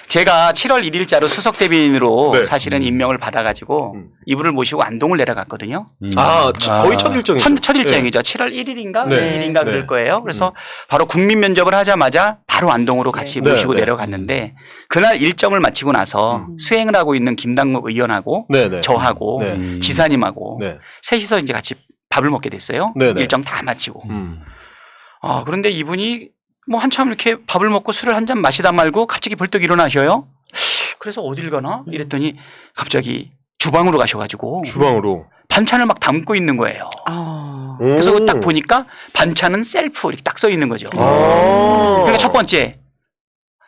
제가 7월 1일자로 수석 대변인으로 네. 사실은 임명을 받아가지고 이분을 모시고 안동을 내려갔거든요. 거의 첫 일정이죠. 첫 일정이죠. 7월 1일인가 네. 2일인가 그럴 네. 거예요. 그래서 바로 국민 면접을 하자마자 바로 안동으로 같이 네. 모시고 네. 내려갔는데 그날 일정을 마치고 나서 수행을 하고 있는 김당국 의원하고 네, 네. 저하고 네. 지사님하고 네. 셋이서 이제 같이 밥을 먹게 됐어요. 네, 네. 일정 다 마치고. 그런데 이분이 뭐 한참 이렇게 밥을 먹고 술을 한 잔 마시다 말고 갑자기 벌떡 일어나셔요. 그래서 어딜 가나 이랬더니 갑자기 주방으로 가셔가지고 주방으로. 반찬을 막 담고 있는 거예요. 그래서 그거 딱 보니까 반찬은 셀프 이렇게 딱 써 있는 거죠. 그러니까 첫 번째.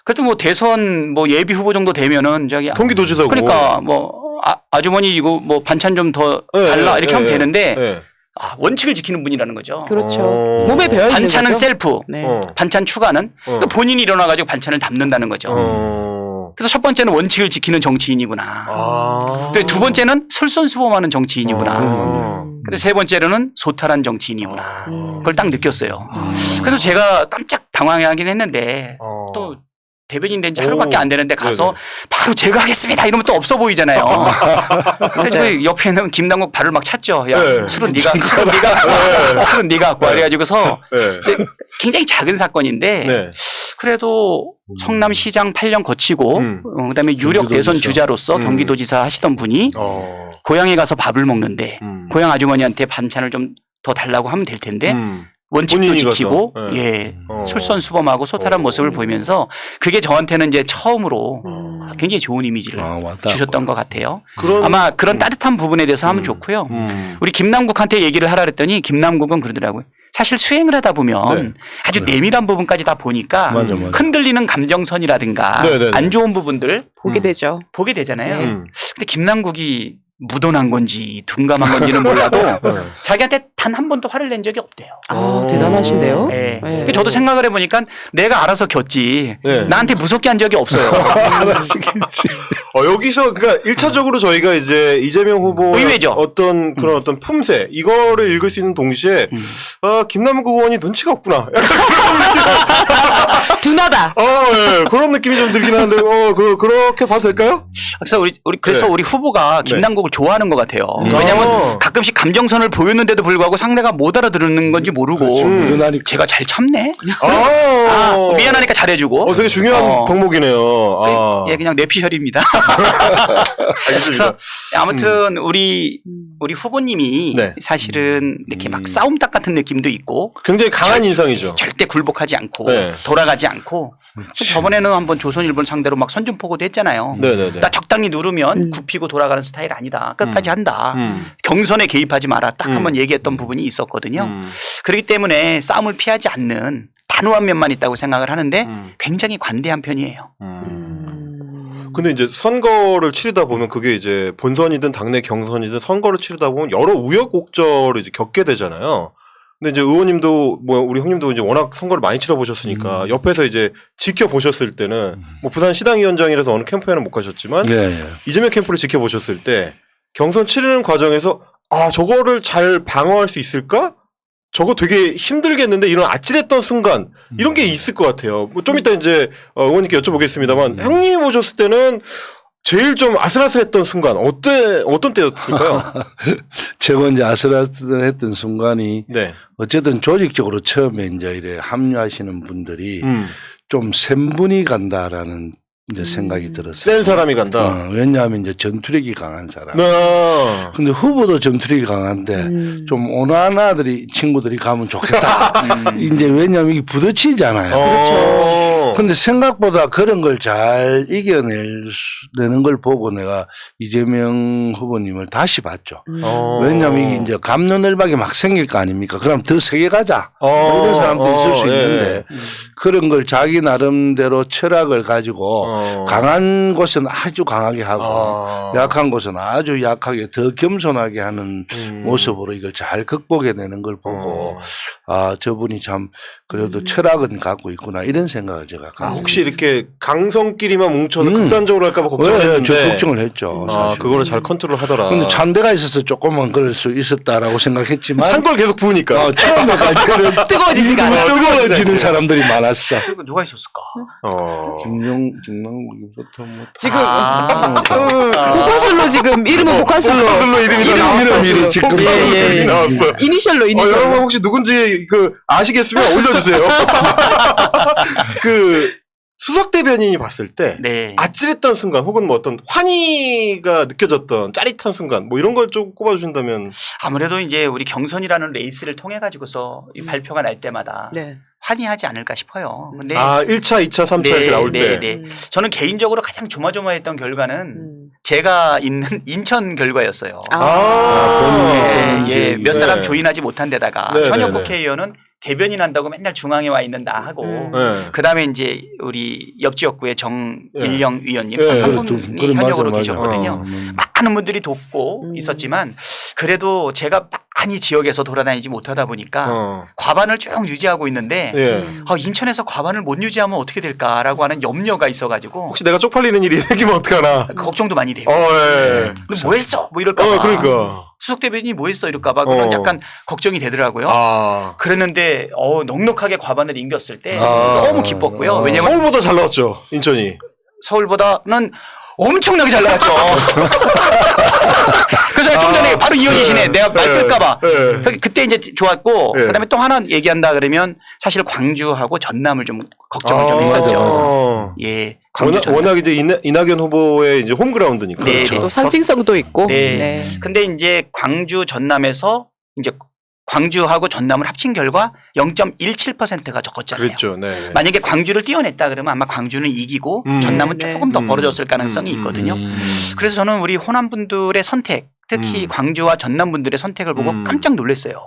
그래도 뭐 대선 뭐 예비 후보 정도 되면은 저기 경기도지사고. 그러니까 뭐 아주머니 이거 뭐 반찬 좀 더 달라 이렇게 하면 되는데 네. 원칙을 지키는 분이라는 거죠. 그렇죠. 몸에 배어 있는 반찬은 거죠. 셀프, 네. 반찬 추가는 그러니까 본인이 일어나가지고 반찬을 담는다는 거죠. 그래서 첫 번째는 원칙을 지키는 정치인이구나. 그리고 두 번째는 솔선수범하는 정치인이구나. 그리고 세 번째로는 소탈한 정치인이구나. 그걸 딱 느꼈어요. 그래서 제가 깜짝 당황하긴 했는데 또 대변인 된 지 하루밖에 안 되는데 가서 네네. 바로 제가 하겠습니다 이러면 또 없어 보이잖아요. 그래서 그 옆에는 김당국 발을 막 찼죠. 야 네. 술은 네가 술은 네가 갖고 와. 그래가지고서 네. 굉장히 작은 사건인데 네. 그래도 성남시장 8년 거치고 그다음에 유력 경기도지사. 대선 주자로서 경기도지사 하시던 분이 어. 고향에 가서 밥을 먹는데 음. 고향 아주머니한테 반찬을 좀 더 달라고 하면 될 텐데 원칙도 본인이 가서. 지키고 네. 예 어. 솔선수범하고 소탈한 모습을 보이면서 그게 저한테는 이제 처음으로 굉장히 좋은 이미지를 맞다. 주셨던 것 같아요. 그런 아마 그런 따뜻한 부분에 대해서 하면 좋고요. 우리 김남국한테 얘기를 하라 그랬더니 김남국은 그러더라고요. 사실 수행을 하다 보면 네. 아주 내밀한 부분까지 다 보니까 맞아. 흔들리는 감정선이라든가 네, 네, 네. 안 좋은 부분들 보게 되죠. 보게 되잖아요. 네. 근데 김남국이 묻어난 건지 둔감한 건지는 몰라도 자기한테 단 한 번도 화를 낸 적이 없대요. 대단하신데요. 네. 네. 그 저도 생각을 해보니까 내가 알아서 겼지 네. 나한테 무섭게 한 적이 없어요. 여기서 그러니까 1차적으로 저희가 이제 이재명 후보 의외죠. 어떤 그런 어떤 품새 이거를 읽을 수 있는 동시에 김남국 의원이 눈치가 없구나. 둔하다. 예. 그런 느낌이 좀 들긴 하는데 그렇게 봐도 될까요? 그래서 네. 우리 후보가 김남국을 좋아하는 것 같아요. 왜냐하면 가끔씩 감정선을 보였는데도 불구하고 상대가 못 알아들는 건지 모르고 묻어나니까. 제가 잘 참네. 아, 미안하니까 잘해주고. 되게 중요한 덕목이네요. 예, 그냥 뇌피셜입니다. 알겠습니다. 아무튼 우리 후보님이 네. 사실은 이렇게 막 싸움닭 같은 느낌도 있고 굉장히 강한 인상이죠. 절대 굴복하지 않고 네. 돌아가지 않고 저번에는 한번 조선일보를 상대로 막 선전포고도 했잖아요. 네네네. 나 적당히 누르면 굽히고 돌아가는 스타일 아니다. 끝까지 한다. 음. 경선에 개입하지 마라. 딱 한번 얘기했던 부분이 있었거든요. 그렇기 때문에 싸움을 피하지 않는 단호한 면만 있다고 생각을 하는데 굉장히 관대한 편이에요. 근데 이제 선거를 치르다 보면 그게 이제 본선이든 당내 경선이든 선거를 치르다 보면 여러 우여곡절을 이제 겪게 되잖아요. 근데 이제 의원님도 뭐 우리 형님도 이제 워낙 선거를 많이 치러보셨으니까 옆에서 이제 지켜보셨을 때는 뭐 부산 시당위원장이라서 어느 캠프에는 못 가셨지만 예. 이재명 캠프를 지켜보셨을 때 경선 치르는 과정에서 아 저거를 잘 방어할 수 있을까? 저거 되게 힘들겠는데 이런 아찔했던 순간 이런 게 있을 것 같아요. 뭐 좀 이따 이제 의원님께 여쭤보겠습니다만 형님이 보셨을 때는 제일 좀 아슬아슬했던 순간 어떤 때였을까요? 제가 이제 아슬아슬했던 순간이 네. 어쨌든 조직적으로 처음에 이제 이래 합류하시는 분들이 좀 센 분이 간다라는 이제 생각이 들었어요. 센 사람이 간다. 왜냐하면 이제 전투력이 강한 사람. 네. 근데 후보도 전투력이 강한데 좀 온화나들이 친구들이 가면 좋겠다. 이제 왜냐하면 이게 부딪히잖아요. 그렇죠. 근데 생각보다 그런 걸 잘 이겨내는 걸 보고 내가 이재명 후보님을 다시 봤죠. 왜냐하면 이게 이제 갑론을박이 막 생길 거 아닙니까? 그럼 더 세게 가자. 뭐 이런 사람도 있을 수 있는데 그런 걸 자기 나름대로 철학을 가지고 강한 곳은 아주 강하게 하고 약한 곳은 아주 약하게 더 겸손하게 하는 모습으로 이걸 잘 극복해내는 걸 보고 아 저분이 참 그래도 철학은 갖고 있구나 이런 생각을 제가 혹시 이렇게 강성끼리만 뭉쳐서 극단적으로 할까봐 걱정을 저 했는데 걱정을 했죠. 사실. 그거를 잘 컨트롤 하더라. 근데 찬대가 있어서 조금은 그럴 수 있었다라고 생각했지만 찬 걸 계속 부으니까. 처음에 갈 때는 뜨거워지지가 않아. 뜨거워지는 사람들이 많았어. 그리고 누가 있었을까? 김영국부터 뭐 지금 복화술로 지금 이름은 복화술로 복화술로 이름이 이름이 지금 예. 나왔어요. 이니셜로 이니셜로. 여러분 혹시 누군지 아시겠으면 올려주세요. 그 수석 대변인이 봤을 때 네. 아찔했던 순간 혹은 뭐 어떤 환희가 느껴졌던 짜릿한 순간 뭐 이런 걸 좀 꼽아주신다면 아무래도 이제 우리 경선이라는 레이스를 통해 가지고서 이 발표가 날 때마다 네. 환희하지 않을까 싶어요. 근데 1차, 2차, 3차 이렇게 나올 때 네. 저는 개인적으로 가장 조마조마했던 결과는 제가 있는 인천 결과였어요. 몇 사람 조인하지 못한 데다가 네, 현역 네, 네. 국회의원은 대변인 한다고 맨날 중앙에 와 있는 나 하고 그다음에 이제 우리 옆지역구의 정일영 위원님 한 분이 현역으로 계셨거든요. 많은 분들이 돕고 있었지만 그래도 제가 많이 지역에서 돌아다니지 못하다 보니까 과반을 쭉 유지하고 있는데 인천에서 과반을 못 유지하면 어떻게 될까라고 하는 염려가 있어가지고 혹시 내가 쪽팔리는 일이 생기면 어떡하나 걱정도 많이 되고 예. 너 뭐 했어? 뭐 이럴까 봐. 그러니까. 수석 대변인이 뭐 했어? 이럴까 봐 그런 약간 걱정이 되더라고요. 그랬는데 넉넉하게 과반을 인겼을 때 너무 기뻤고요. 왜냐면 서울보다 잘 나왔죠. 인천이. 서울보다는 엄청나게 잘 나왔죠. 그래서 좀 전에 바로 이어지시네. 내가 말 끌까봐. 그때 이제 좋았고 그다음에 또 하나 얘기한다 그러면 사실 광주하고 전남을 좀 걱정을 좀 했었죠. 예. 워낙 이제 이낙연 후보의 이제 홈그라운드니까. 네, 그렇죠. 또 상징성도 있고. 네. 근데 이제 광주 전남에서 이제 광주하고 전남을 합친 결과 0.17%가 적었잖아요. 그렇죠. 네. 만약에 광주를 띄어냈다 그러면 아마 광주는 이기고 전남은 조금 더 벌어졌을 가능성이 있거든요. 그래서 저는 우리 호남 분들의 선택, 특히 광주와 전남 분들의 선택을 보고 깜짝 놀랐어요.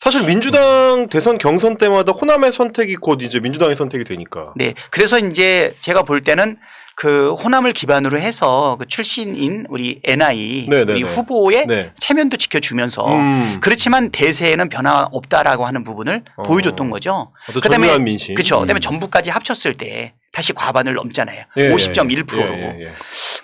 사실 민주당 대선 경선 때마다 호남의 선택이 곧 이제 민주당의 선택이 되니까. 네. 그래서 이제 제가 볼 때는 그 호남을 기반으로 해서 그 출신인 우리 NI 우리 후보의 체면도 지켜주면서 그렇지만 대세에는 변화 없다라고 하는 부분을 보여줬던 거죠. 그다음에 민심. 그렇죠. 그다음에 전부까지 합쳤을 때 다시 과반을 넘잖아요. 50.1%로.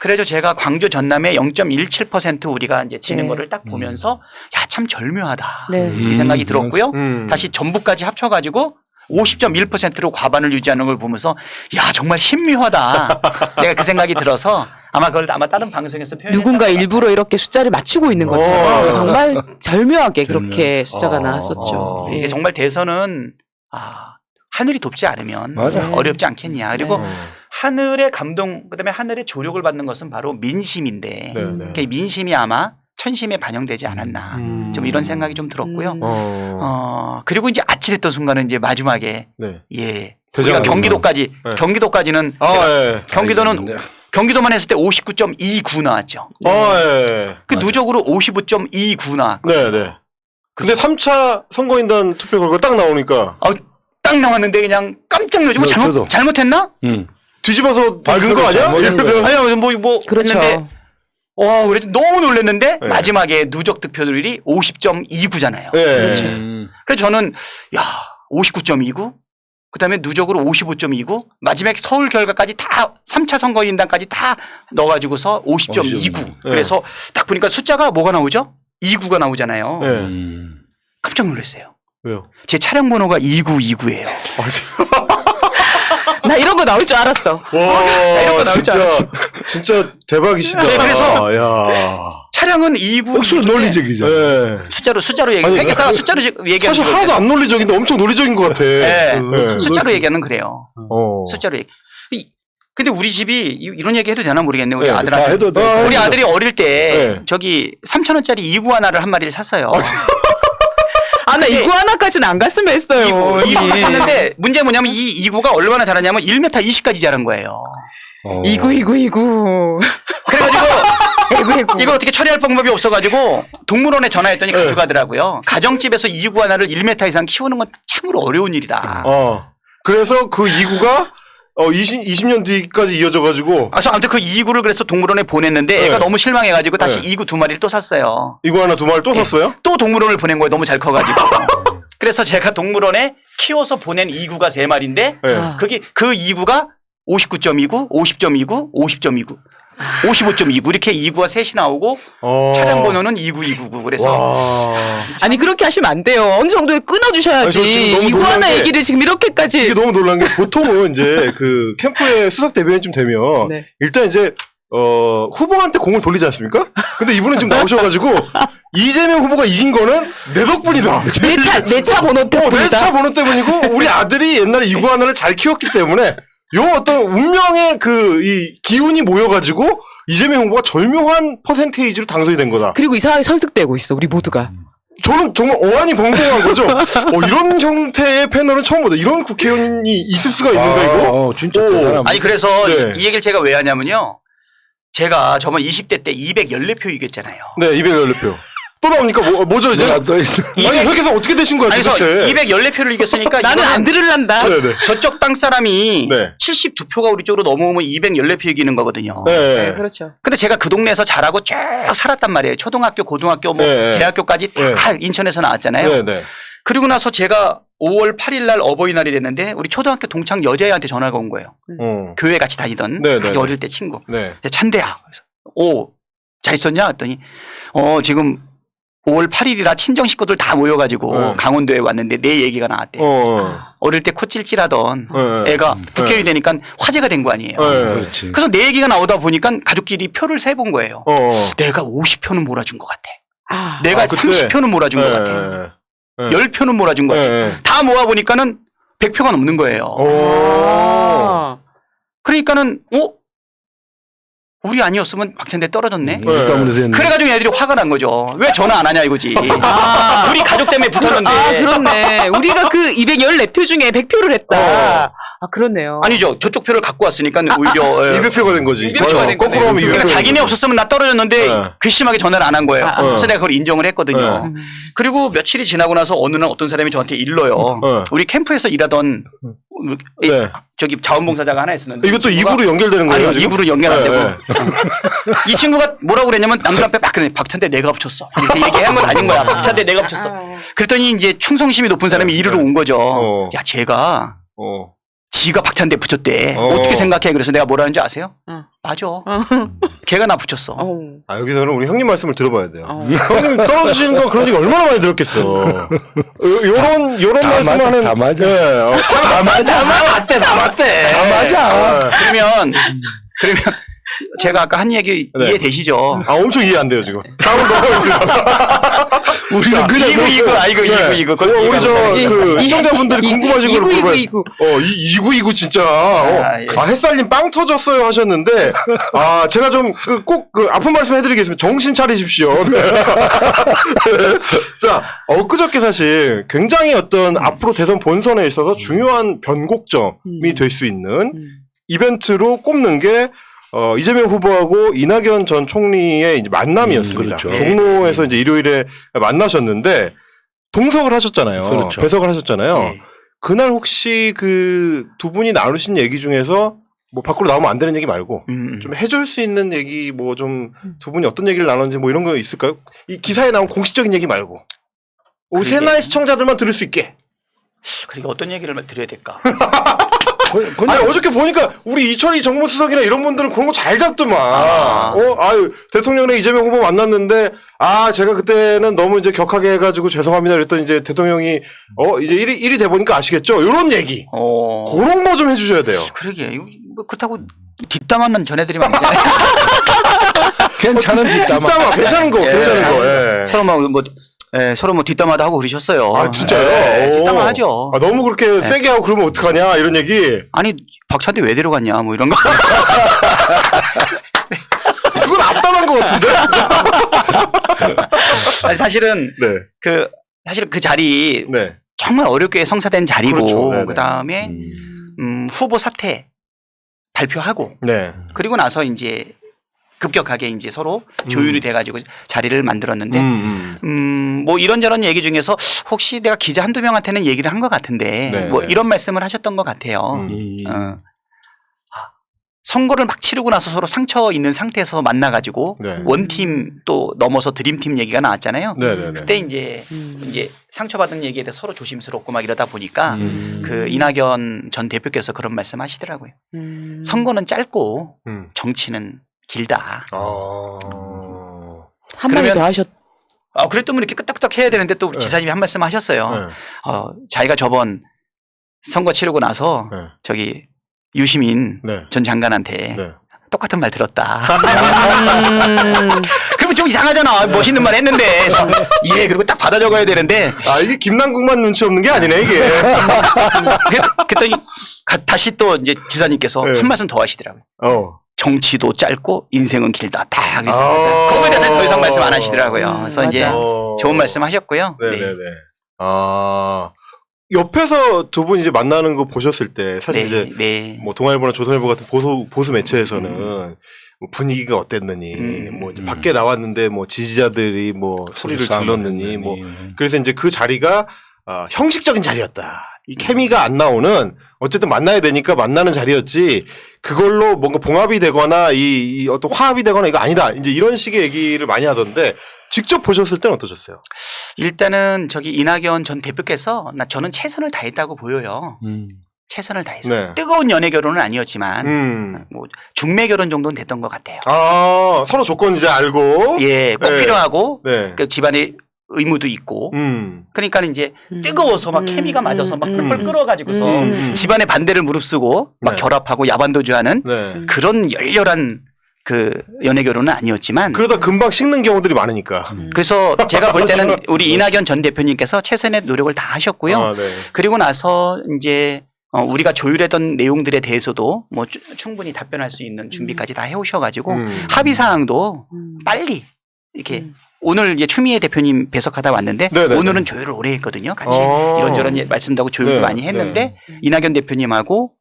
그래서 제가 광주 전남의 0.17% 우리가 이제 지는 거를 딱 보면서 야, 참 절묘하다. 이 생각이 들었고요. 다시 전부까지 합쳐가지고 50.1%로 과반을 유지하는 걸 보면서 야 정말 신묘하다. 내가 그 생각이 들어서 아마 그걸 아마 다른 방송에서 표현 누군가 일부러 이렇게 숫자를 맞추고 있는 것처럼 정말 절묘하게 그렇게 숫자가 나왔었죠. 이게 정말 대선은 하늘이 돕지 않으면 어렵지 않겠냐. 그리고 하늘의 감동, 그다음에 하늘의 조력을 받는 것은 바로 민심인데 네, 네. 그 민심이 아마 천심에 반영되지 않았나 좀 이런 생각이 좀 들었고요. 그리고 이제 아찔했던 순간은 이제 마지막에 네. 예. 대장암. 우리가 경기도까지 네. 경기도까지는 예. 경기도는 경기도만 했을 때 59.29 나왔죠. 예. 그 누적으로 55.29 나왔고. 네, 네. 근데 3차 선거인단 투표 결과 딱 나오니까 딱 나왔는데 그냥 깜짝 놀라고 저도. 잘못했나? 뒤집어서 밝은 거 아니야? 잘못한 거야. 아니요, 뭐 그렇죠. 했는데 그래도 너무 놀랐는데 네. 마지막에 누적 득표율이 50.29잖아요. 예. 그렇죠. 그래서 저는 59.29 그다음에 누적으로 55.29 마지막 서울 결과까지 다 3차 선거인단까지 다 넣어가지고서 50.29 그래서 딱 보니까 숫자가 뭐가 나오죠? 29가 나오잖아요. 예. 깜짝 놀랐어요. 왜요? 제 차량 번호가 2929예요. 나 이런 거 나올 줄 알았어. 와, 이런 거 나올 줄 알았어. 진짜 대박이시다. 네, 그래서 야. 차량은 29. 억수로 논리적이죠. 예. 숫자로 얘기. 아니, 회계사가 숫자로 얘기하는 사실 하나도 안 논리적인데 엄청 논리적인 것 같아. 네. 예. 숫자로 얘기하는 그래요. 어. 숫자로 얘기. 근데 우리 집이 이런 얘기 해도 되나 모르겠네. 우리 네, 아들한테. 다 해도 돼. 우리 아들이 어릴 때 네. 저기 3,000원짜리 이구아나를 한 마리를 샀어요. 나 이구아나까지는 안 갔으면 했어요. 이구를 샀는데 문제 뭐냐면 이 이구가 얼마나 자랐냐면 1m 20까지 자란 거예요. 이구. 그래가지고 이걸 어떻게 처리할 방법이 없어가지고 동물원에 전화했더니 가져가더라고요. 가정집에서 이구 하나를 1m 이상 키우는 건 참으로 어려운 일이다. 그래서 그 이구가 20년 뒤까지 이어져가지고 아무튼 그 이구를 그래서 동물원에 보냈는데 애가 너무 실망해가지고 다시 이구 2마리를 또 샀어요. 이구 하나 2마리 또 샀어요? 또 동물원을 보낸 거예요. 너무 잘 커가지고. 그래서 제가 동물원에 키워서 보낸 이구가 3마리인데 그게 그 이구가 59.29, 50.29, 50.29, 55.29 이렇게 이구가 셋이 나오고 차량 번호는 2929 그래서 아니 그렇게 하시면 안 돼요. 어느 정도에 아니, 저 지금 끊어주셔야지. 너무 이구아나 놀란 게 얘기를 지금 이렇게까지. 이게 너무 놀란 게 보통은 이제 그 캠프의 수석 대변인쯤 되면 네. 일단 이제 후보한테 공을 돌리지 않습니까? 근데 이분은 지금 나오셔가지고 이재명 후보가 이긴 거는 내 덕분이다. 내 차 번호 때문이다. 내 차 번호 때문이고 우리 아들이 옛날에 이구 하나를 잘 키웠기 때문에 요 어떤 운명의 이 기운이 모여가지고 이재명 후보가 절묘한 퍼센테이지로 당선이 된 거다. 그리고 이상하게 설득되고 있어 우리 모두가. 저는 정말 어안이 벙벙한 거죠. 이런 형태의 패널은 처음 보다. 이런 국회의원이 있을 수가 있는가 이거? 진짜 대단한. 아니 그래서 네. 이 얘기를 제가 왜 하냐면요. 제가 저번 20대 때 214표 이겼잖아요. 네, 214표. 또 나옵니까? 뭐죠 이제? 아니 회계사 어떻게 되신 거야 그래서 도대체? 214표를 이겼으니까 나는 안 들을란다. 네네. 저쪽 땅 사람이 네. 72표가 우리 쪽으로 넘어오면 214표 이기는 거거든요. 네. 그렇죠. 근데 제가 그 동네에서 자라고 쭉 살았단 말이에요. 초등학교, 고등학교, 네. 대학교까지 다 네. 인천에서 나왔잖아요. 네네. 그리고 나서 제가 5월 8일 날 어버이날이 됐는데 우리 초등학교 동창 여자애한테 전화가 온 거예요. 교회 같이 다니던 네, 아주 네, 어릴 때 친구. 네. 찬대야. 그래서 잘 있었냐? 했더니 지금 5월 8일이라 친정 식구들 다 모여가지고 네. 강원도에 왔는데 내 얘기가 나왔대요. 어릴 때 코 찔찔하던 네. 애가 국회의원이 되니까 화제가 된 거 아니에요. 네. 그렇지. 그래서 내 얘기가 나오다 보니까 가족끼리 표를 세본 거예요. 내가 50표는 몰아준 것 같아. 내가 그때? 30표는 몰아준 것 같아. 10표는 몰아준 것 같아. 다 모아보니까는 100표가 넘는 거예요. 그러니까는 우리 아니었으면 박찬대 떨어졌네. 그래가지고 애들이 화가 난 거죠. 왜 전화 안 하냐 이거지. 우리 가족 때문에 붙었는데. 그렇네. 우리가 그 214표 중에 100표를 했다. 그렇네요. 아니죠. 저쪽 표를 갖고 왔으니까 오히려 200표가 된 거지. 200표가 된 거꾸로 하면 200표. 그러니까 자기네 없었으면 나 떨어졌는데 괘씸하게 전화를 안 한 거예요. 그래서 내가 그걸 인정을 했거든요. 그리고 며칠이 지나고 나서 어느 날 어떤 사람이 저한테 일러요. 우리 캠프에서 일하던 네. 저기 자원봉사자가 하나 있었는데 이것도 2부로 연결되는 거예요? 아니요. 2부로 연결 안 되고 이 친구가 뭐라고 그랬냐면 남들 앞에 막 그래. 박찬대 내가 붙였어. 이렇게 얘기한 건 아닌 거야. 박찬대 내가 붙였어. 그랬더니 이제 충성심이 높은 사람이 이르러 온 거죠. 야 제가 지가 박찬대 붙였대. 어떻게 생각해? 그래서 내가 뭐라 하는지 아세요? 맞아. 걔가 나 붙였어. 여기서는 우리 형님 말씀을 들어봐야 돼요. 형님 떨어지시는 건 그런 얘기 얼마나 많이 들었겠어. 요런 말씀을 하는. 다 맞아. 다 맞대. 다 맞아. 그러면 제가 아까 한 얘기 네. 이해되시죠? 아, 엄청 이해 안 돼요, 지금. 다음은 넘어가겠습니다. 우리는 그냥 이거. 우리 그 시청자분들이 궁금하신 걸 물어봐요. 이구. 이구 진짜. 예. 햇살님 빵 터졌어요 하셨는데, 제가 좀 꼭 아픈 말씀 해드리겠습니다. 정신 차리십시오. 네. 자, 엊그저께 사실 굉장히 어떤 앞으로 대선 본선에 있어서 중요한 변곡점이 될 수 있는 이벤트로 꼽는 게 이재명 후보하고 이낙연 전 총리의 이제 만남이었습니다. 그렇죠. 종로에서 이제 일요일에 만나셨는데 동석을 하셨잖아요. 그렇죠. 배석을 하셨잖아요. 네. 그날 혹시 그 두 분이 나누신 얘기 중에서 뭐 밖으로 나오면 안 되는 얘기 말고 좀 해줄 수 있는 얘기 뭐 좀 두 분이 어떤 얘기를 나눴는지 뭐 이런 거 있을까요? 이 기사에 나온 공식적인 얘기 말고 우리 그러게. 새날 시청자들만 들을 수 있게. 그러니까 어떤 얘기를 드려야 될까? 아니 어저께 보니까 우리 이철희 정무수석이나 이런 분들은 그런 거 잘 잡더만. 대통령이랑 이재명 후보 만났는데 제가 그때는 너무 이제 격하게 해가지고 죄송합니다. 그랬더니 이제 대통령이 이제 1위 돼 보니까 아시겠죠? 이런 얘기. 그런 거 좀 해주셔야 돼요. 그러게. 이거 뭐 그렇다고 뒷담화는 전해드리면 안 되잖아요. 괜찮은 뒷담화. 괜찮은 거, 괜찮은 거. 예. 서로 뭐 뒷담화도 하고 그러셨어요. 진짜요? 네, 오. 뒷담화 하죠. 너무 그렇게 세게 하고 그러면 어떡하냐 이런 얘기. 아니 박찬대 왜 데려갔냐 뭐 이런 거. 그건 앞담한 것 같은데. 아니, 사실은 네. 사실 그 자리 네. 정말 어렵게 성사된 자리고 그렇죠. 네네. 그다음에 후보 사퇴 발표하고 네. 그리고 나서 이제 급격하게 이제 서로 조율이 돼가지고 자리를 만들었는데 뭐 이런저런 얘기 중에서 혹시 내가 기자 한두 명한테는 얘기를 한 것 같은데 네. 뭐 이런 말씀을 하셨던 것 같아요. 선거를 막 치르고 나서 서로 상처 있는 상태에서 만나가지고 네. 원팀 또 넘어서 드림팀 얘기가 나왔잖아요. 네네네. 그때 이제 상처받은 얘기에 대해서 서로 조심스럽고 막 이러다 보니까 그 이낙연 전 대표께서 그런 말씀 하시더라고요. 선거는 짧고 정치는 길다. 한마디 더 하셨. 그랬더니 이렇게 끄떡끄떡 해야 되는데 또 지사님이 한 말씀 하셨어요. 자기가 저번 선거 치르고 나서 저기 유시민 전 장관한테 똑같은 말 들었다. 그러면 좀 이상하잖아. 멋있는 말 했는데. 예, 그리고 딱 받아 적어야 되는데. 이게 김남국만 눈치 없는 게 아니네, 이게. 그랬더니 다시 또 이제 지사님께서 한 말씀 더 하시더라고요. 정치도 짧고 인생은 길다. 딱 그래서 거기에 대해서 더 이상 말씀 안 하시더라고요. 그래서 맞아. 이제 좋은 말씀 하셨고요. 네네네. 옆에서 두 분 이제 만나는 거 보셨을 때 사실 이제 뭐 동아일보나 조선일보 같은 보수 매체에서는 뭐 분위기가 어땠느니 뭐 이제 밖에 나왔는데 뭐 지지자들이 뭐 소리를 질렀느니 뭐 그래서 이제 그 자리가 형식적인 자리였다. 이 케미가 안 나오는 어쨌든 만나야 되니까 만나는 자리였지 그걸로 뭔가 봉합이 되거나 이 어떤 화합이 되거나 이거 아니다. 이제 이런 식의 얘기를 많이 하던데 직접 보셨을 때는 어떠셨어요? 일단은 저기 이낙연 전 대표께서 저는 최선을 다했다고 보여요. 최선을 다했어요. 뜨거운 연애 결혼은 아니었지만 뭐 중매 결혼 정도는 됐던 것 같아요. 서로 조건 이제 알고 예, 꼭 필요하고 그 집안의 의무도 있고 그러니까 이제 뜨거워서 막 케미가 맞아서 막 펄펄 끓어가지고서 집안의 반대를 무릅쓰고 막 결합하고 야반도주하는 그런 열렬한 그 연애 결혼은 아니었지만 그러다 금방 식는 경우들이 많으니까 그래서 제가 볼 때는 우리 이낙연 전 대표님께서 최선의 노력을 다 하셨고요. 그리고 나서 이제 우리가 조율했던 내용들에 대해서도 뭐 충분히 답변할 수 있는 준비까지 다 해오셔가지고 합의 사항도 빨리 이렇게 오늘 이제 추미애 대표님 배석하다 왔는데 네네네. 오늘은 조율을 오래 했거든요. 같이 이런저런 말씀도 하고 조율도 많이 했는데 이낙연 대표님하고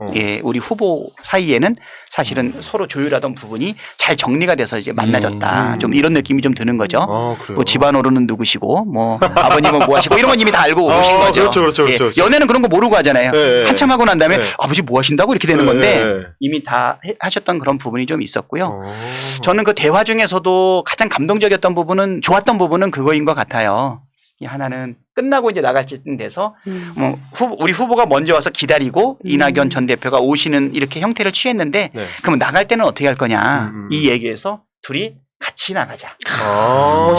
우리 후보 사이에는 사실은 서로 조율하던 부분이 잘 정리가 돼서 이제 만나졌다. 좀 이런 느낌이 좀 드는 거죠. 뭐 집안으로는 누구시고 뭐 아버님은 뭐 하시고 이런 건 이미 다 알고 오신 거죠. 그렇죠. 연애는 그런 거 모르고 하잖아요. 한참 하고 난 다음에 아버지 뭐 하신다고 이렇게 되는 건데 이미 다 하셨던 그런 부분이 좀 있었고요. 저는 그 대화 중에서도 가장 감동적이었던 부분은 좋았던 부분은 그거인 것 같아요. 하나는 끝나고 이제 나갈 쯤 돼서 뭐 우리 후보가 먼저 와서 기다리고 이낙연 전 대표가 오시는 이렇게 형태를 취했는데 그러면 나갈 때는 어떻게 할 거냐 이 얘기에서 둘이 같이 나가자.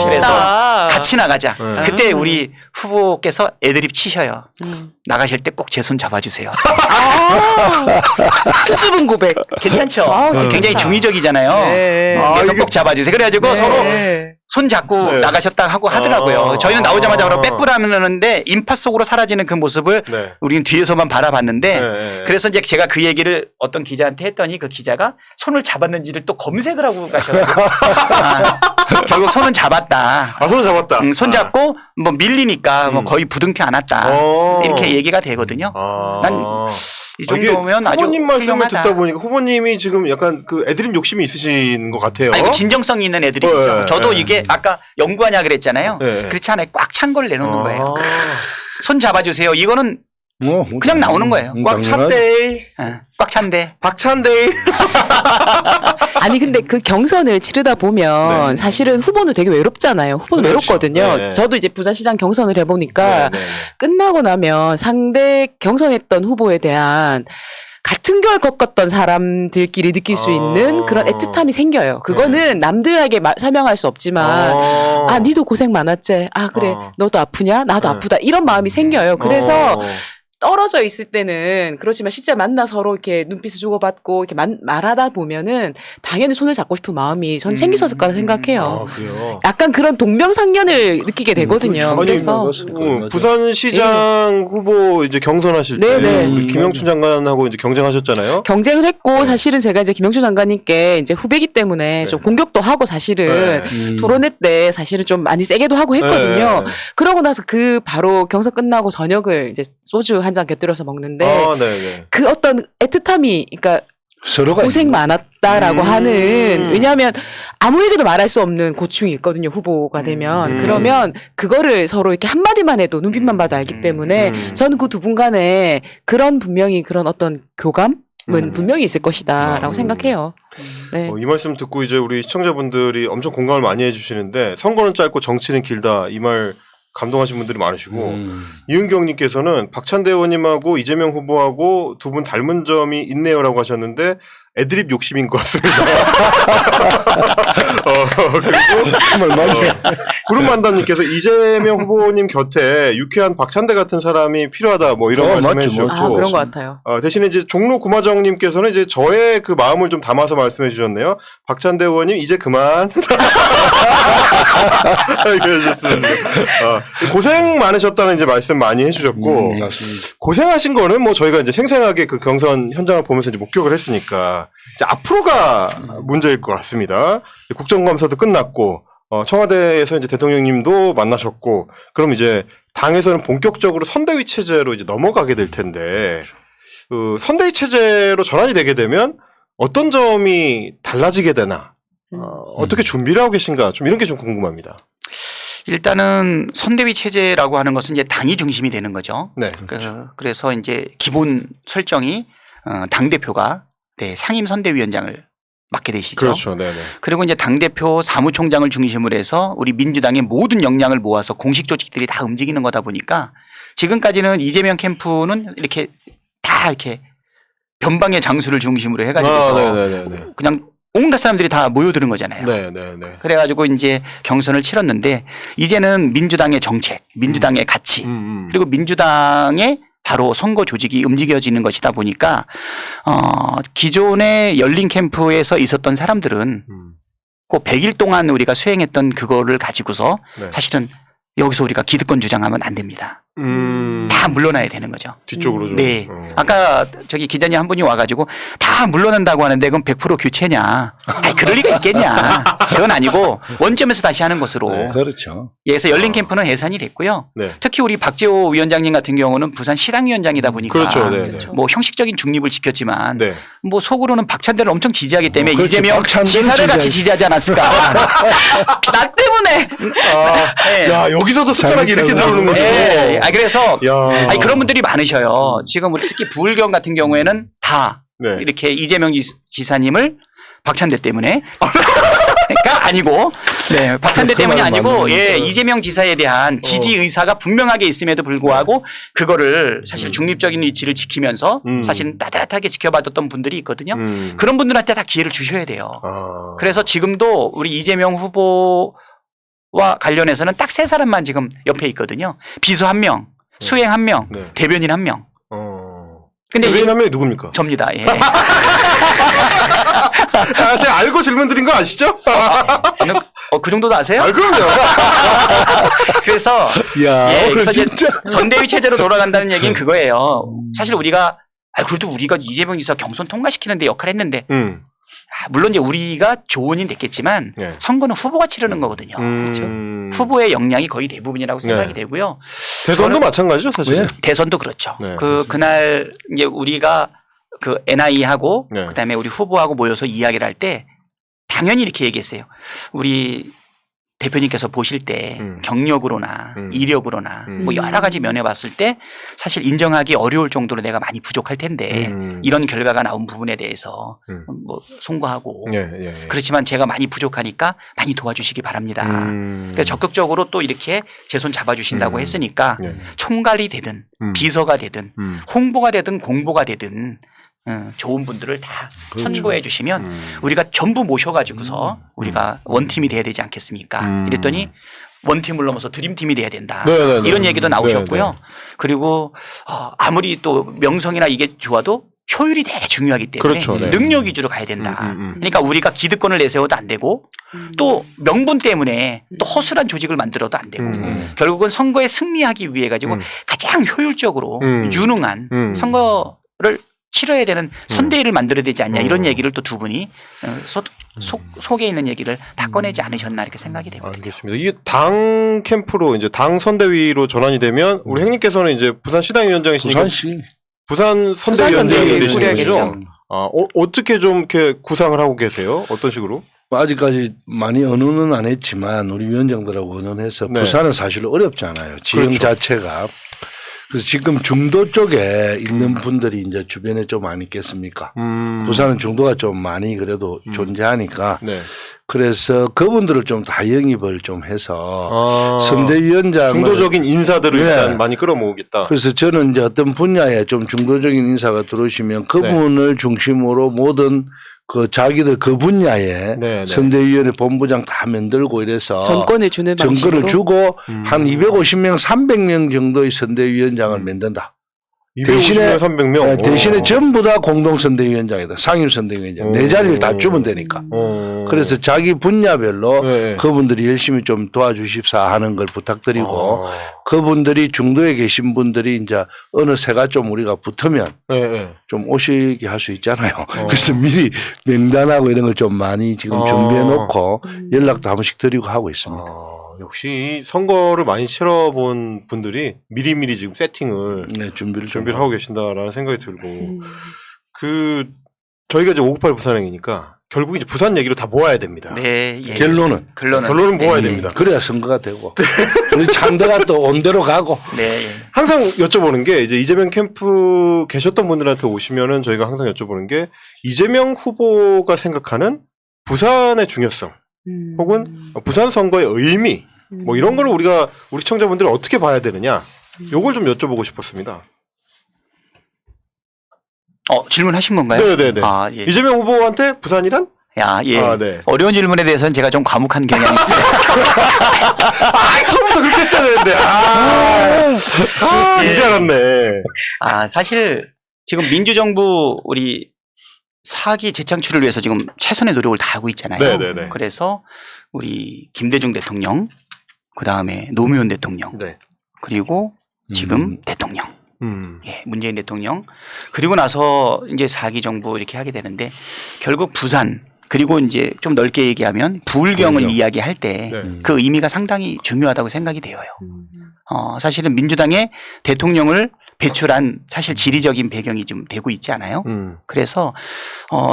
그래서 같이 나가자. 그때 우리 후보께서 애드립 치셔요. 나가실 때 꼭 제 손 잡아주세요. 수습은 고백. 괜찮죠? 아, 굉장히 중의적이잖아요. 네. 그래서 꼭 잡아주세요. 그래가지고 네. 서로 손 잡고 네. 나가셨다 하고 하더라고요. 저희는 나오자마자 바로 백브라는데 인파 속으로 사라지는 그 모습을 네. 우리는 뒤에서만 바라봤는데 네. 그래서 이제 제가 그 얘기를 어떤 기자한테 했더니 그 기자가 손을 잡았는지를 또 검색을 하고 가셔가지고 결국 손은 잡았다. 아, 손을 잡았다. 손 잡고 뭐 밀리니까 뭐 거의 부둥켜 안았다. 이렇게 얘기가 되거든요. 난 이 정도면 아주 후보님 말씀을 훌륭하다. 듣다 보니까 후보님이 지금 약간 그 애드립 욕심이 있으신 것 같아요. 아니, 진정성 있는 애들이죠. 네, 저도 네. 이게 아까 연구하냐 그랬잖아요. 네. 그렇지 않아요. 꽉 찬 걸 내놓는 거예요. 아. 손 잡아주세요. 이거는 그냥 나오는 거예요. 꽉 찼대. 꽉 찬데. 박찬대. 아니 근데 그 경선을 치르다 보면 네. 사실은 후보는 되게 외롭잖아요. 후보는 그렇죠. 외롭거든요. 네. 저도 이제 부산시장 경선을 해보니까 네, 네, 네. 끝나고 나면 상대 경선했던 후보에 대한 같은 결 겪었던 사람들끼리 느낄 수 있는 그런 애틋함이 생겨요. 그거는 남들에게 설명할 수 없지만 아, 니도 고생 많았지. 아, 그래. 너도 아프냐? 나도 네. 아프다. 이런 마음이 생겨요. 그래서 어. 떨어져 있을 때는 그렇지만 실제 만나 서로 이렇게 눈빛을 주고받고 이렇게 말하다 보면은 당연히 손을 잡고 싶은 마음이 전 생기셨을 거라 생각해요. 아, 그래요. 약간 그런 동명상련을 느끼게 되거든요. 그렇죠. 그래서 부산시장 후보 이제 경선하실 때 네, 네. 우리 김영춘 장관하고 이제 경쟁하셨잖아요. 경쟁을 했고 사실은 제가 이제 김영주 장관님께 이제 후배기 때문에 좀 공격도 하고 사실은 토론회 때 사실은 좀 많이 세게도 하고 했거든요. 네. 그러고 나서 그 바로 경선 끝나고 저녁을 이제 소주 한 잔 곁들여서 먹는데 아, 네, 네. 그 어떤 애틋함이 그러니까 서로가 고생 많았다라고 음. 하는 왜냐하면 아무에게도 말할 수 없는 고충이 있거든요 후보가 되면 그러면 그거를 서로 이렇게 한마디만 해도 눈빛만 봐도 알기 때문에 저는 그 두 분 간에 그런 분명히 그런 어떤 교감은 분명히 있을 것이다라고 생각해요. 네. 이 말씀 듣고 이제 우리 시청자분들이 엄청 공감을 많이 해주시는데 선거는 짧고 정치는 길다 이 말 감동하신 분들이 많으시고 이은경님께서는 박찬대 의원님하고 이재명 후보하고 두 분 닮은 점이 있네요라고 하셨는데 애드립 욕심인 것 같습니다. 그리고 구름만다님께서 이재명 후보님 곁에 유쾌한 박찬대 같은 사람이 필요하다 뭐 이런 말씀해 맞죠, 주셨고 아 그런 것 같아요. 대신에 이제 종로 구마정님께서는 이제 저의 그 마음을 좀 담아서 말씀해 주셨네요. 박찬대 의원님 이제 그만. 고생 많으셨다는 이제 말씀 많이 해주셨고 고생하신 거는 뭐 저희가 이제 생생하게 그 경선 현장을 보면서 이제 목격을 했으니까 이제 앞으로가 문제일 것 같습니다. 국정감사도 끝났고 청와대에서 이제 대통령님도 만나셨고 그럼 이제 당에서는 본격적으로 선대위 체제로 이제 넘어가게 될 텐데 그 선대위 체제로 전환이 되게 되면 어떤 점이 달라지게 되나 어떻게 준비를 하고 계신가 좀 이런 게 좀 궁금합니다. 일단은 선대위 체제라고 하는 것은 이제 당이 중심이 되는 거죠. 네. 그래서 이제 기본 설정이 당대표가 상임 선대위원장을 맡게 되시죠. 그렇죠. 네네. 그리고 이제 당대표 사무총장을 중심으로 해서 우리 민주당의 모든 역량을 모아서 공식 조직들이 다 움직이는 거다 보니까 지금까지는 이재명 캠프는 이렇게 다 이렇게 변방의 장수를 중심으로 해가지고서 그냥 온갖 사람들이 다 모여드는 거잖아요. 네네네. 그래가지고 이제 경선을 치렀는데 이제는 민주당의 정책, 민주당의 가치 그리고 민주당의 바로 선거 조직이 움직여지는 것이다 보니까 기존의 열린 캠프에서 있었던 사람들은 그 100일 동안 우리가 수행했던 그거를 가지고서 사실은 여기서 우리가 기득권 주장하면 안 됩니다. 다 물러나야 되는 거죠. 뒤쪽으로 좀. 네. 아까 저기 기자님 한 분이 와가지고 다 물러난다고 하는데 그건 100% 교체냐. 아니, 그럴 리가 있겠냐. 그건 아니고 원점에서 다시 하는 것으로. 네, 그렇죠. 그래서 열린 캠프는 해산이 됐고요. 네. 특히 우리 박재호 위원장님 같은 경우는 부산 시당위원장이다 보니까 그렇죠. 네. 뭐 형식적인 중립을 지켰지만 네. 뭐 속으로는 박찬대를 엄청 지지하기 때문에 그렇지. 이재명 박찬대를 지사를 같이 지지하지 않았을까. 나 때문에 네. 야 여기서도 숟가락이 이렇게 잘못하고. 나오는군요. 네. 그래서 야. 아니, 그런 분들이 많으셔요. 지금 우리 특히 부울경 같은 경우에는 다 네. 이렇게 이재명 지사님을 박찬대 때문에 가 아니고 네, 박찬대 때문이 아니고 이재명 지사에 대한 지지 의사가 분명하게 있음에도 불구하고 그거를 사실 중립적인 위치를 지키면서 사실 따뜻하게 지켜봐줬던 분들이 있거든요. 그런 분들한테 다 기회를 주셔야 돼요. 그래서 지금도 우리 이재명 후보와 관련해서는 딱 3사람만 지금 옆에 있거든요. 비서 1명, 수행 1명, 네. 대변인 1명. 근데 대변인 이게 한 명이 누굽니까? 접니다. 예. 제가 알고 질문 드린 거 아시죠? 그 정도도 아세요? 그럼요. 그래서 야, 예, 그래서 이제 진짜. 선대위 체제로 돌아간다는 얘기는 그거예요. 사실 우리가 그래도 우리가 이재명 지사 경선 통과시키는 데 역할을 했는데 물론 이제 우리가 조언이 됐겠지만 네. 선거는 후보가 치르는 거거든요. 그렇죠. 후보의 역량이 거의 대부분이라고 생각이 네. 되고요. 대선도 마찬가지죠, 사실. 네. 대선도 그렇죠. 네, 그날 이제 우리가 그 NI하고 네. 그다음에 우리 후보하고 모여서 이야기를 할 때 당연히 이렇게 얘기했어요. 우리 대표님께서 보실 때 경력으로나 이력으로나 뭐 여러 가지 면에 봤을 때 사실 인정하기 어려울 정도로 내가 많이 부족할 텐데 이런 결과가 나온 부분에 대해서 뭐 송구하고 예. 그렇지만 제가 많이 부족하니까 많이 도와주시기 바랍니다. 그러니까 적극적으로 또 이렇게 제 손 잡아주신다고 했으니까 네. 총괄이 되든 비서가 되든 홍보가 되든 공보가 되든 좋은 분들을 다 천거해 주시면 우리가 전부 모셔가지고서 우리가 원팀이 돼야 되지 않겠습니까? 이랬더니 원팀을 넘어서 드림팀이 돼야 된다. 네네네. 이런 얘기도 나오셨고요. 네네. 그리고 아무리 또 명성이나 이게 좋아도 효율이 되게 중요하기 때문에 그렇죠. 네. 능력 위주로 가야 된다. 그러니까 우리가 기득권을 내세워도 안 되고 또 명분 때문에 또 허술한 조직을 만들어도 안 되고 결국은 선거에 승리하기 위해 가지고 가장 효율적으로 유능한 선거를 치러야 되는 선대위를 만들어야 되지 않냐 이런 얘기를 또 두 분이 속에 있는 얘기를 다 꺼내지 않으셨나 이렇게 생각이 되거든요. 알겠습니다. 이게 당 캠프로 이제 당 선대위로 전환이 되면 우리 형님께서는 이제 부산 시당위원장이시니까 부산시. 부산 부산 선대위원장이 선대위 되시는 꾸려야겠죠. 거죠? 어떻게 좀 이렇게 구상을 하고 계세요? 어떤 식으로? 아직까지 많이 언론은 안 했지만 우리 위원장들하고 언론해서 네. 부산은 사실 어렵잖아요. 지형 그렇죠. 자체가. 그래서 지금 중도 쪽에 있는 분들이 이제 주변에 좀 안 있겠습니까? 부산은 중도가 좀 많이 그래도 존재하니까. 네. 그래서 그분들을 좀 다 영입을 좀 해서 선대위원장을 중도적인 인사들을 네. 일단 많이 끌어모으겠다. 그래서 저는 이제 어떤 분야에 좀 중도적인 인사가 들어오시면 그분을 중심으로 모든 그 자기들 그 분야에 네. 선대위원회 본부장 다 만들고 이래서 전권을 주는 방식으로. 정권을 주고 한 250명, 300명 정도의 선대위원장을 만든다. 250명, 300명. 네, 대신에 전부 다 공동선대위원장이다. 상임선대위원장. 네 자리를 다 주면 되니까. 그래서 자기 분야별로 네. 그분들이 열심히 좀 도와주십사 하는 걸 부탁드리고 그분들이 중도에 계신 분들이 이제 어느새가 좀 우리가 붙으면 네. 좀 오시게 할 수 있잖아요. 그래서 미리 명단하고 이런 걸 좀 많이 지금 준비해 놓고 연락도 한 번씩 드리고 하고 있습니다. 역시 이 선거를 많이 치러본 분들이 미리미리 지금 세팅을 네, 준비를 하고 계신다라는 생각이 들고 저희가 이제 598 부산행이니까 결국 이제 부산 얘기로 다 모아야 됩니다. 네, 예. 결론은 모아야 됩니다. 그래야 선거가 되고 우리 찬드가 또 온대로 가고. 네. 항상 여쭤보는 게 이제 이재명 캠프 계셨던 분들한테 오시면은 저희가 항상 여쭤보는 게 이재명 후보가 생각하는 부산의 중요성 혹은 부산 선거의 의미 뭐 이런 걸 우리가 우리 시청자분들은 어떻게 봐야 되느냐 요걸 좀 여쭤보고 싶었습니다. 질문하신 건가요? 네네네. 예. 이재명 후보한테 부산이란? 예. 네. 어려운 질문에 대해서는 제가 좀 과묵한 경향이 있어요. 처음부터 그렇게 했어야 되는데. 이제 알았네. 사실 지금 민주정부 우리 4기 재창출을 위해서 지금 최선의 노력을 다 하고 있잖아요. 네네네. 그래서 우리 김대중 대통령, 그 다음에 노무현 대통령, 네. 그리고 지금 대통령, 문재인 대통령, 그리고 나서 이제 4기 정부 이렇게 하게 되는데 결국 부산 그리고 이제 좀 넓게 얘기하면 부울경을 이야기할 때 그 의미가 상당히 중요하다고 생각이 되어요. 사실은 민주당의 대통령을 배출한 사실 지리적인 배경이 좀 되고 있지 않아요? 그래서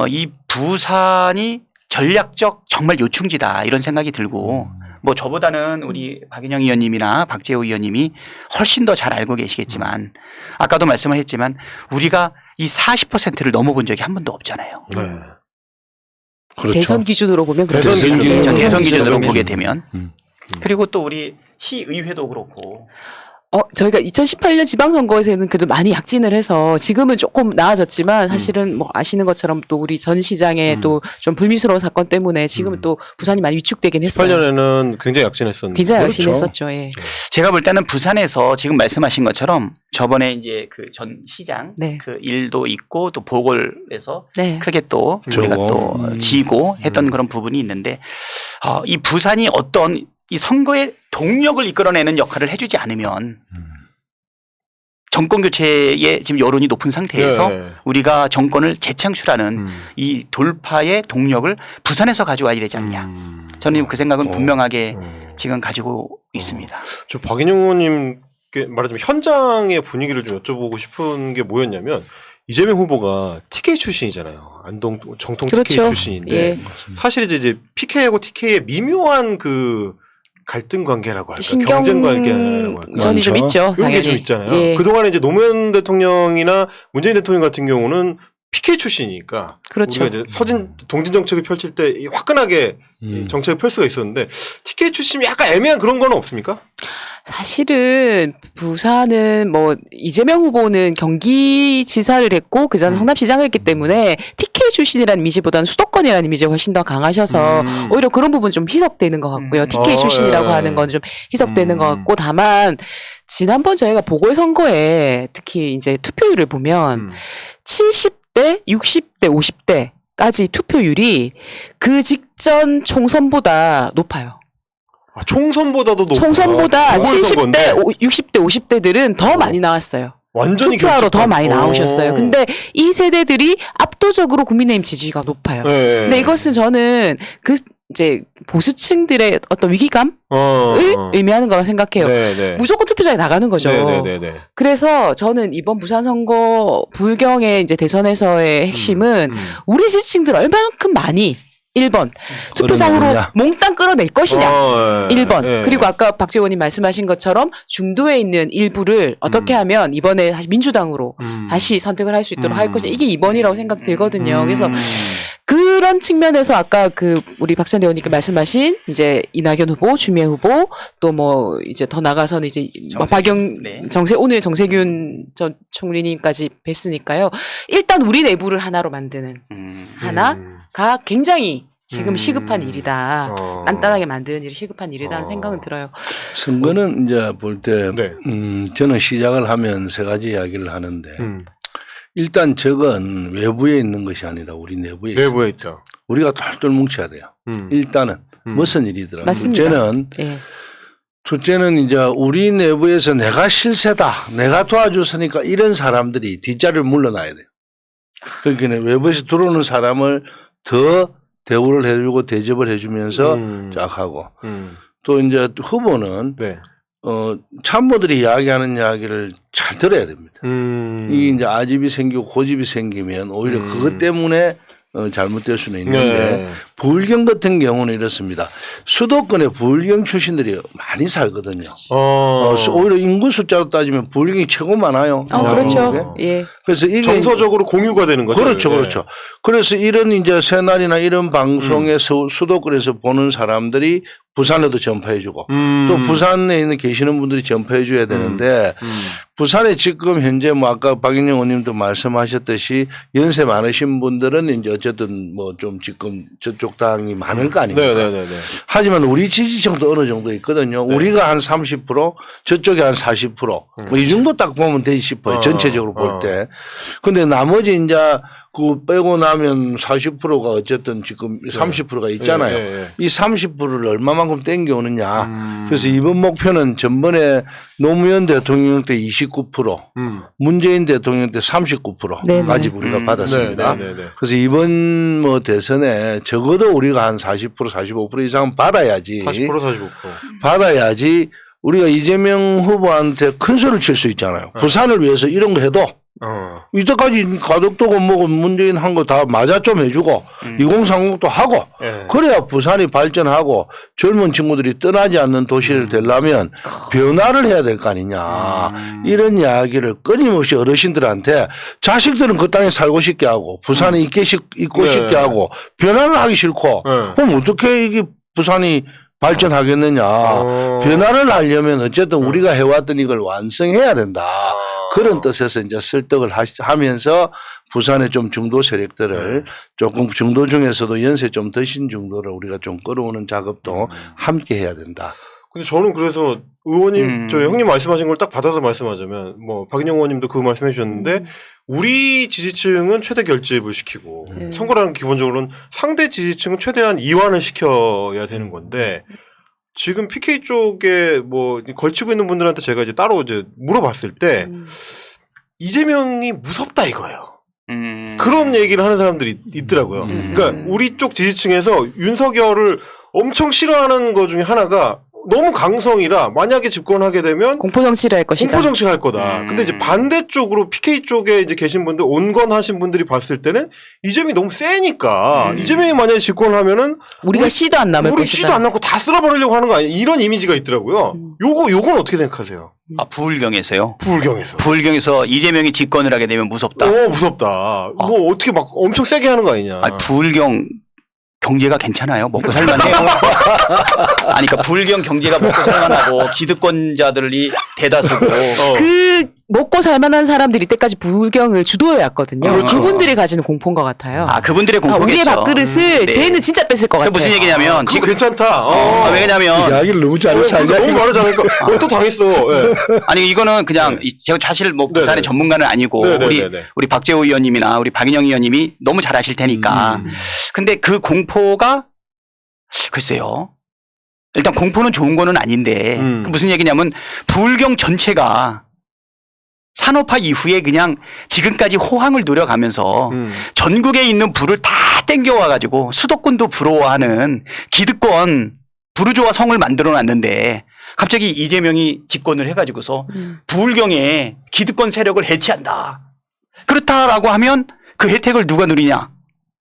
이 부산이 전략적 정말 요충지다 이런 생각이 들고 뭐 저보다는 우리 박인영 의원님이나 박재호 의원님이 훨씬 더 잘 알고 계시겠지만 아까도 말씀을 했지만 우리가 이 40%를 넘어본 적이 한 번도 없잖아요. 네. 그렇죠. 대선 기준으로 보면 대선 그렇죠. 기준으로 대선 기준으로 보면. 보게 되면 그리고 또 우리 시의회도 그렇고 저희가 2018년 지방선거에서는 그래도 많이 약진을 해서 지금은 조금 나아졌지만 사실은 뭐 아시는 것처럼 또 우리 전 시장의 또 좀 불미스러운 사건 때문에 지금은 또 부산이 많이 위축되긴 했어요. 18년에는 굉장히 약진했었는데. 굉장히 그렇죠. 약진했었죠. 예. 제가 볼 때는 부산에서 지금 말씀하신 것처럼 저번에 이제 그 전 시장 네. 그 일도 있고 또 보궐에서 네. 크게 또 우리가 저거. 또 지고 했던 그런 부분이 있는데 이 부산이 어떤 이 선거의 동력을 이끌어내는 역할을 해주지 않으면 정권 교체에 지금 여론이 높은 상태에서 네. 우리가 정권을 재창출하는 이 돌파의 동력을 부산에서 가져와야 되지 않냐. 저는 그 생각은 분명하게 지금 가지고 있습니다. 저 박인영 의원님께 말하자면 현장의 분위기를 좀 여쭤보고 싶은 게 뭐였냐면 이재명 후보가 TK 출신이잖아요. 안동 정통 TK 그렇죠. 출신인데 예. 사실 이제 PK하고 TK의 미묘한 그 갈등 관계라고 할까 신경 경쟁 관계라고 할까 전이 좀 많죠. 있죠. 그런 게 당연히. 좀 있잖아요. 예. 그동안에 이제 노무현 대통령이나 문재인 대통령 같은 경우는 PK 출신이니까 그렇죠. 우리가 이제 동진 정책을 펼칠 때 화끈하게 이 정책을 펼 수가 있었는데 TK 출신이 약간 애매한 그런 건 없습니까? 사실은 부산은 뭐 이재명 후보는 경기지사를 했고 그전에 성남시장을 했기 때문에 TK 출신이라는 이미지보다는 수도권이라는 이미지가 훨씬 더 강하셔서 오히려 그런 부분 좀 희석되는 것 같고요. TK 출신이라고 예. 하는 건 좀 희석되는 것 같고 다만 지난번 저희가 보궐선거에 특히 이제 투표율을 보면 70대, 60대, 50대까지 투표율이 그 직전 총선보다 높아요. 아, 총선보다도 높아. 총선보다 보궐선거인데 70대, 60대, 50대들은 더 많이 나왔어요. 완전히 투표하러 더 결집한- 많이 나오셨어요. 근데 이 세대들이 압도적으로 국민의힘 지지가 높아요. 네. 근데 이것은 저는 그 이제 보수층들의 어떤 위기감을 의미하는 거라고 생각해요. 네. 무조건 투표장에 나가는 거죠. 네. 그래서 저는 이번 부산 선거 불경의 이제 대선에서의 핵심은 우리 지지층들 얼마만큼 많이 1번 투표장으로 끌어내느냐. 몽땅 끌어낼 것이냐. 1번. 네. 그리고 아까 박재 의원님 말씀하신 것처럼 중도에 있는 일부를 어떻게 하면 이번에 다시 민주당으로 다시 선택을 할 수 있도록 할 것이냐. 이게 2번이라고 생각 들거든요. 그래서 그런 측면에서 아까 그 우리 박찬대 의원님께 말씀하신 이제 이낙연 후보, 주미애 후보 또 뭐 이제 더 나가서는 이제 뭐 오늘 정세균 전 총리님까지 뵀으니까요. 일단 우리 내부를 하나로 만드는 하나가 굉장히 지금 시급한 일이다. 단단하게 만드는 일이 시급한 일이다는 생각은 들어요. 선거는 이제 볼 때 네. 저는 시작을 하면 세 가지 이야기를 하는데 일단 적은 외부에 있는 것이 아니라 우리 내부에 있습니다. 내부에 있죠. 우리가 똘똘 뭉쳐야 돼요. 일단은 무슨 일이더라. 맞습니다. 둘째는 이제 우리 내부에서 내가 실세다, 내가 도와줬으니까 이런 사람들이 뒷자리를 물러나야 돼요. 그러니까 외부에서 들어오는 사람을 더 대우를 해주고 대접을 해주면서 쫙 하고 또 이제 후보는 네. 참모들이 이야기하는 이야기를 잘 들어야 됩니다. 이게 이제 아집이 생기고 고집이 생기면 오히려 그것 때문에 잘못될 수는 있는데 네. 부울경 같은 경우는 이렇습니다. 수도권에 부울경 출신들이 많이 살거든요. 오히려 인구 숫자로 따지면 부울경이 최고 많아요. 그렇죠. 예. 그래서 이게 정서적으로 공유가 되는 거죠. 그렇죠, 네. 그렇죠. 그래서 이런 이제 새날이나 이런 방송에 수도권에서 보는 사람들이 부산에도 전파해주고 또 부산에 있는 계시는 분들이 전파해줘야 되는데 부산에 지금 현재 뭐 아까 박인영 의원님도 말씀하셨듯이 연세 많으신 분들은 이제 어쨌든 뭐 좀 지금 저쪽 당이 많을 거 아닙니까? 네. 하지만 우리 지지층도 어느 정도 있거든요. 우리가 한 30%, 저쪽에 한 40%. 뭐 이 정도 딱 보면 되지 싶어요. 전체적으로 볼 때. 근데 나머지 이제 그 빼고 나면 40%가 어쨌든 지금 30%가 있잖아요. 네. 이 30%를 얼마만큼 땡겨오느냐. 그래서 이번 목표는 전번에 노무현 대통령 때 29%, 문재인 대통령 때 39%까지 우리가 받았습니다. 네. 그래서 이번 뭐 대선에 적어도 우리가 한 40%, 45% 이상은 받아야지. 40%, 45%. 받아야지 우리가 이재명 후보한테 큰 소리를 칠 수 있잖아요. 부산을 위해서 이런 거 해도 이때까지 가덕도 못먹은 문재인 한 거 다 맞아 좀 해주고 2030도 하고 그래야 부산이 발전하고 젊은 친구들이 떠나지 않는 도시를 되려면 변화를 해야 될 거 아니냐. 이런 이야기를 끊임없이 어르신들한테 자식들은 그 땅에 살고 싶게 하고 부산에 있고 싶게 하고 변화를 하기 싫고 그럼 어떻게 이게 부산이 발전하겠느냐. 변화를 하려면 어쨌든 우리가 해왔던 이걸 완성해야 된다. 그런 뜻에서 이제 설득을 하면서 부산의 좀 중도 세력들을 조금 중도 중에서도 연세 좀 드신 중도를 우리가 좀 끌어오는 작업도 함께 해야 된다. 근데 저는 그래서 의원님, 저 형님 말씀하신 걸 딱 받아서 말씀하자면, 뭐, 박인영 의원님도 그 말씀해 주셨는데, 우리 지지층은 최대 결집을 시키고, 선거라는 기본적으로는 상대 지지층은 최대한 이완을 시켜야 되는 건데, 지금 PK 쪽에 뭐, 걸치고 있는 분들한테 제가 이제 따로 이제 물어봤을 때, 이재명이 무섭다 이거예요. 그런 얘기를 하는 사람들이 있더라고요. 그러니까 우리 쪽 지지층에서 윤석열을 엄청 싫어하는 것 중에 하나가 너무 강성이라 만약에 집권하게 되면 공포정치를 할 것이다. 공포정치를 할 거다. 근데 이제 반대쪽으로 PK 쪽에 이제 계신 분들, 온건하신 분들이 봤을 때는 이재명이 너무 세니까 이재명이 만약에 집권을 하면은 우리가 씨도 안 남을 우리 것이다. 씨도 안 남고 다 쓸어버리려고 하는 거 아니야? 이런 이미지가 있더라고요. 요건 어떻게 생각하세요? 부울경에서요. 부울경에서. 부울경에서 이재명이 집권을 하게 되면 무섭다. 무섭다. 뭐 어떻게 막 엄청 세게 하는 거 아니냐. 부울경 경제가 괜찮아요. 먹고 살만해요. 아니, 그러니까 부울경 경제가 먹고 살만하고 기득권자들이 대다수고. 그 먹고 살만한 사람들이 이때까지 부울경을 주도해왔거든요. 그렇죠. 그분들이 가지는 공포인 것 같아요. 그분들의 공포겠죠. 우리의 밥그릇을 네. 쟤는 진짜 뺐을 것 그 같아요. 무슨 얘기냐면 그거 괜찮다. 왜냐면 이야기를 너무 잘해서 너무 말하자니까 또 당했어. 예. 아니 이거는 그냥 제가 사실 뭐 부산의 네네. 전문가는 아니고 네네네네. 우리 박재호 의원님이나 우리 박인영 의원님이 너무 잘 아실 테니까. 근데 그 공포가 글쎄요. 일단 공포는 좋은 거는 아닌데 그 무슨 얘기냐면 부울경 전체가 산업화 이후에 그냥 지금까지 호황을 누려가면서 전국에 있는 부를 다 땡겨와 가지고 수도권도 부러워하는 기득권 부르주아 성을 만들어 놨는데 갑자기 이재명이 집권을 해가지고서 부울경의 기득권 세력을 해체한다. 그렇다라고 하면 그 혜택을 누가 누리냐?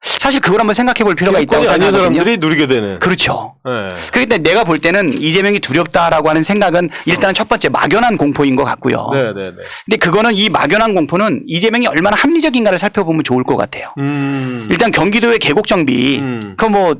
사실 그걸 한번 생각해 볼 필요가 있다고 기득권이 아닌 생각하거든요. 사람들이 누리게 되는. 그렇죠. 예. 그런데 내가 볼 때는 이재명이 두렵다라고 하는 생각은 일단 첫 번째 막연한 공포인 것 같고요. 네네네. 근데 그거는 이 막연한 공포는 이재명이 얼마나 합리적인가를 살펴보면 좋을 것 같아요. 일단 경기도의 계곡 정비, 그 뭐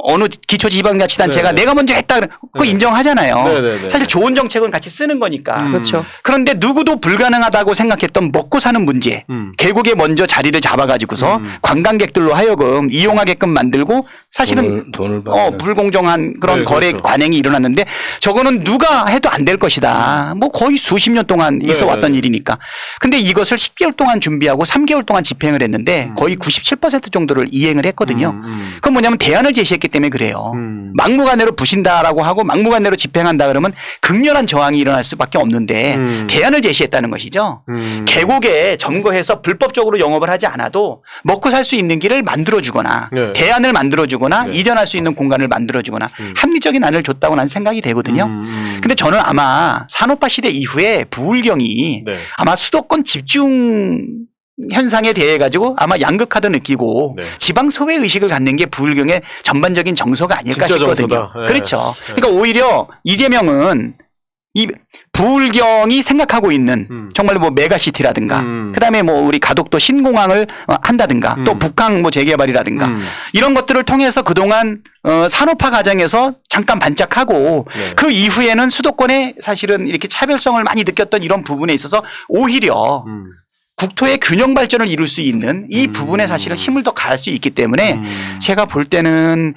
어느 기초지방자치단체가 네네. 내가 먼저 했다, 그거 인정하잖아요. 네네네. 사실 좋은 정책은 같이 쓰는 거니까. 그렇죠. 그런데 누구도 불가능하다고 생각했던 먹고 사는 문제, 계곡에 먼저 자리를 잡아가지고서 관광객들로 하여금 이용하게끔 만들고 사실은 돈을 받는. 불공정한 그런 네, 거래 그렇죠. 관행이 일어났는데 저거는 누가 해도 안 될 것이다. 뭐 거의 수십 년 동안 있어 왔던 네. 일이니까. 근데 이것을 10개월 동안 준비하고 3개월 동안 집행을 했는데 거의 97% 정도를 이행을 했거든요. 그건 뭐냐면 대안을 제시했기 때문에 그래요. 막무가내로 부신다라고 하고 막무가내로 집행한다 그러면 극렬한 저항이 일어날 수밖에 없는데 대안을 제시했다는 것이죠. 계곡에 점거해서 불법적으로 영업을 하지 않아도 먹고 살 수 있는 길을 만들어주거나 네. 대안을 만들어주거나 이전할 수 있는 공간을 만들어주거나 합리적인 안을 줬다고 나는 생각이 되거든요. 근데 저는 아마 산업화 시대 이후에 부울경이 네. 아마 수도권 집중 현상에 대해 가지고 아마 양극화도 느끼고 네. 지방 소외 의식을 갖는 게 부울경의 전반적인 정서가 아닐까 진짜 싶거든요. 정서다. 네. 그렇죠. 그러니까 오히려 이재명은 이 부울경이 생각하고 있는 정말 뭐 메가시티라든가 그다음에 뭐 우리 가덕도 신공항을 한다든가 또 북항 뭐 재개발이라든가 이런 것들을 통해서 그동안 산업화 과정에서 잠깐 반짝하고 네. 그 이후에는 수도권에 사실은 이렇게 차별성을 많이 느꼈던 이런 부분에 있어서 오히려 국토의 균형 발전을 이룰 수 있는 이 부분에 사실은 힘을 더 가할 수 있기 때문에 제가 볼 때는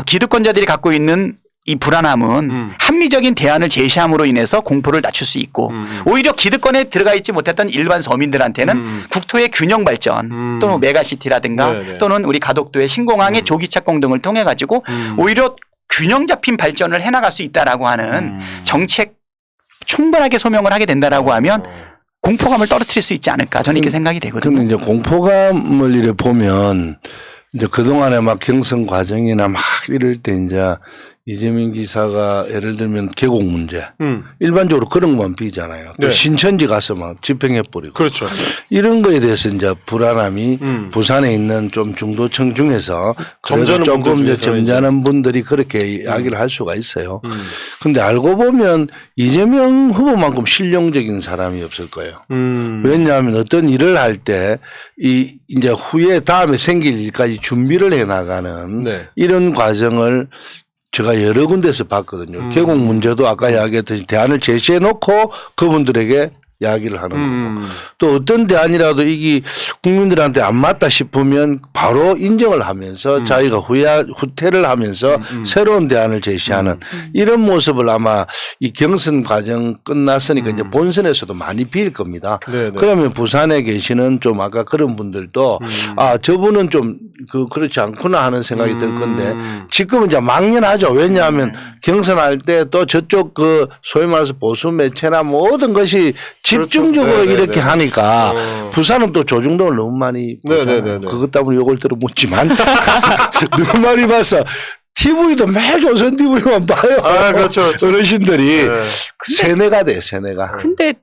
기득권자들이 갖고 있는 이 불안함은 합리적인 대안을 제시함으로 인해서 공포를 낮출 수 있고 오히려 기득권에 들어가 있지 못했던 일반 서민들한테는 국토의 균형 발전 또는 메가시티라든가 네네. 또는 우리 가덕도의 신공항의 조기착공 등을 통해 가지고 오히려 균형 잡힌 발전을 해나갈 수 있다라고 하는 정책 충분하게 소명을 하게 된다라고 하면 공포감을 떨어뜨릴 수 있지 않을까 저는 이렇게 생각이 되거든요. 근데 이제 공포감을 이래 보면 이제 그동안에 막 경선 과정이나 막 이럴 때 이제 이재명 기사가 예를 들면 계곡 문제 일반적으로 그런 것만 비잖아요. 또 네. 신천지 가서 막 집행해버리고 그렇죠. 이런 거에 대해서 이제 불안함이 부산에 있는 좀 중도층 중에서 그래도 점잖은 조금 분들 이제 중에서는 점잖은 분들이 그렇게 이야기를 할 수가 있어요. 근데 알고 보면 이재명 후보만큼 실용적인 사람이 없을 거예요. 왜냐하면 어떤 일을 할 때 이 이제 후에 다음에 생길 일까지 준비를 해 나가는 네. 이런 과정을 제가 여러 군데서 봤거든요. 계곡 문제도 아까 이야기했듯이 대안을 제시해 놓고 그분들에게 이야기를 하는 거고 또 어떤 대안이라도 이게 국민들한테 안 맞다 싶으면 바로 인정을 하면서 자기가 후퇴를 하면서 새로운 대안을 제시하는 이런 모습을 아마 이 경선 과정 끝났으니까 이제 본선에서도 많이 빌 겁니다. 네네. 그러면 부산에 계시는 좀 아까 그런 분들도 아 저분은 좀 그렇지 않구나 하는 생각이 들 건데 지금은 이제 막연하죠. 왜냐하면 경선할 때 또 저쪽 그 소위 말해서 보수 매체나 모든 것이 집중적으로 그렇죠. 이렇게 네네네. 하니까 부산은 또 조중동을 너무 많이 보잖아요. 네네네네. 그것 때문에 요걸 들어묻지만 너무 많이 봐서 TV도 매일 조선 TV만 봐요. 아, 그렇죠. 어르신들이 네. 세뇌가 돼 세뇌가. 근데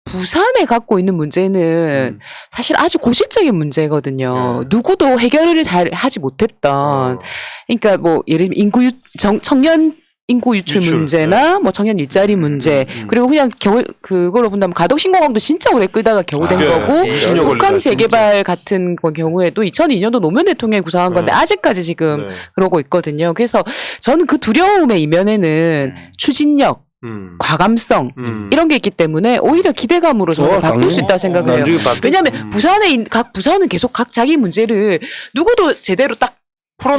부산에 갖고 있는 문제는 사실 아주 고질적인 문제거든요. 누구도 해결을 잘 하지 못했던. 그러니까 뭐 예를 들면 청년 인구 유출 문제나 뭐 청년 일자리 문제 그리고 그냥 겨우 그걸로 본다면 가덕 신공항도 진짜 오래 끌다가 겨우 된 거고 20년 북한 걸리다, 재개발 같은 경우에도 2002년도 노무현 대통령이 구상한 건데 아직까지 지금 그러고 있거든요. 그래서 저는 그 두려움의 이면에는 추진력 과감성 이런 게 있기 때문에 오히려 기대감으로 저는 바꿀 수 있다고 생각을 해요. 왜냐하면 부산은 계속 각 자기 문제를 누구도 제대로 딱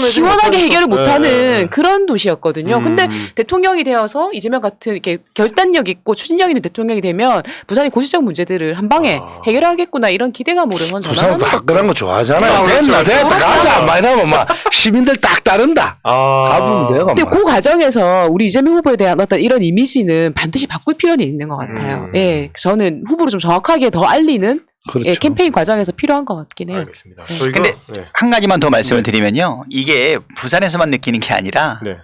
시원하게 해결을 못하는 그런 도시였거든요. 근데 대통령이 되어서 이재명 같은 이렇게 결단력 있고 추진력 있는 대통령이 되면 부산의 고질적 문제들을 한 방에 해결하겠구나 이런 기대감으로 저는 부산은 전환하는 화끈한 거 좋아하잖아요. 그렇죠. 됐다 가자 막 이러면 막 시민들 딱 따른다. 가보면 돼요. 근데 그 과정에서 우리 이재명 후보에 대한 어떤 이런 이미지는 반드시 바꿀 필요는 있는 것 같아요. 예, 저는 후보를 좀 정확하게 더 알리는 그렇죠. 예, 캠페인 과정에서 필요한 것 같긴 해요. 알겠습니다. 저희가 근데 네. 한 가지만 더 말씀을 드리면요. 이게 부산에서만 느끼는 게 아니라 네.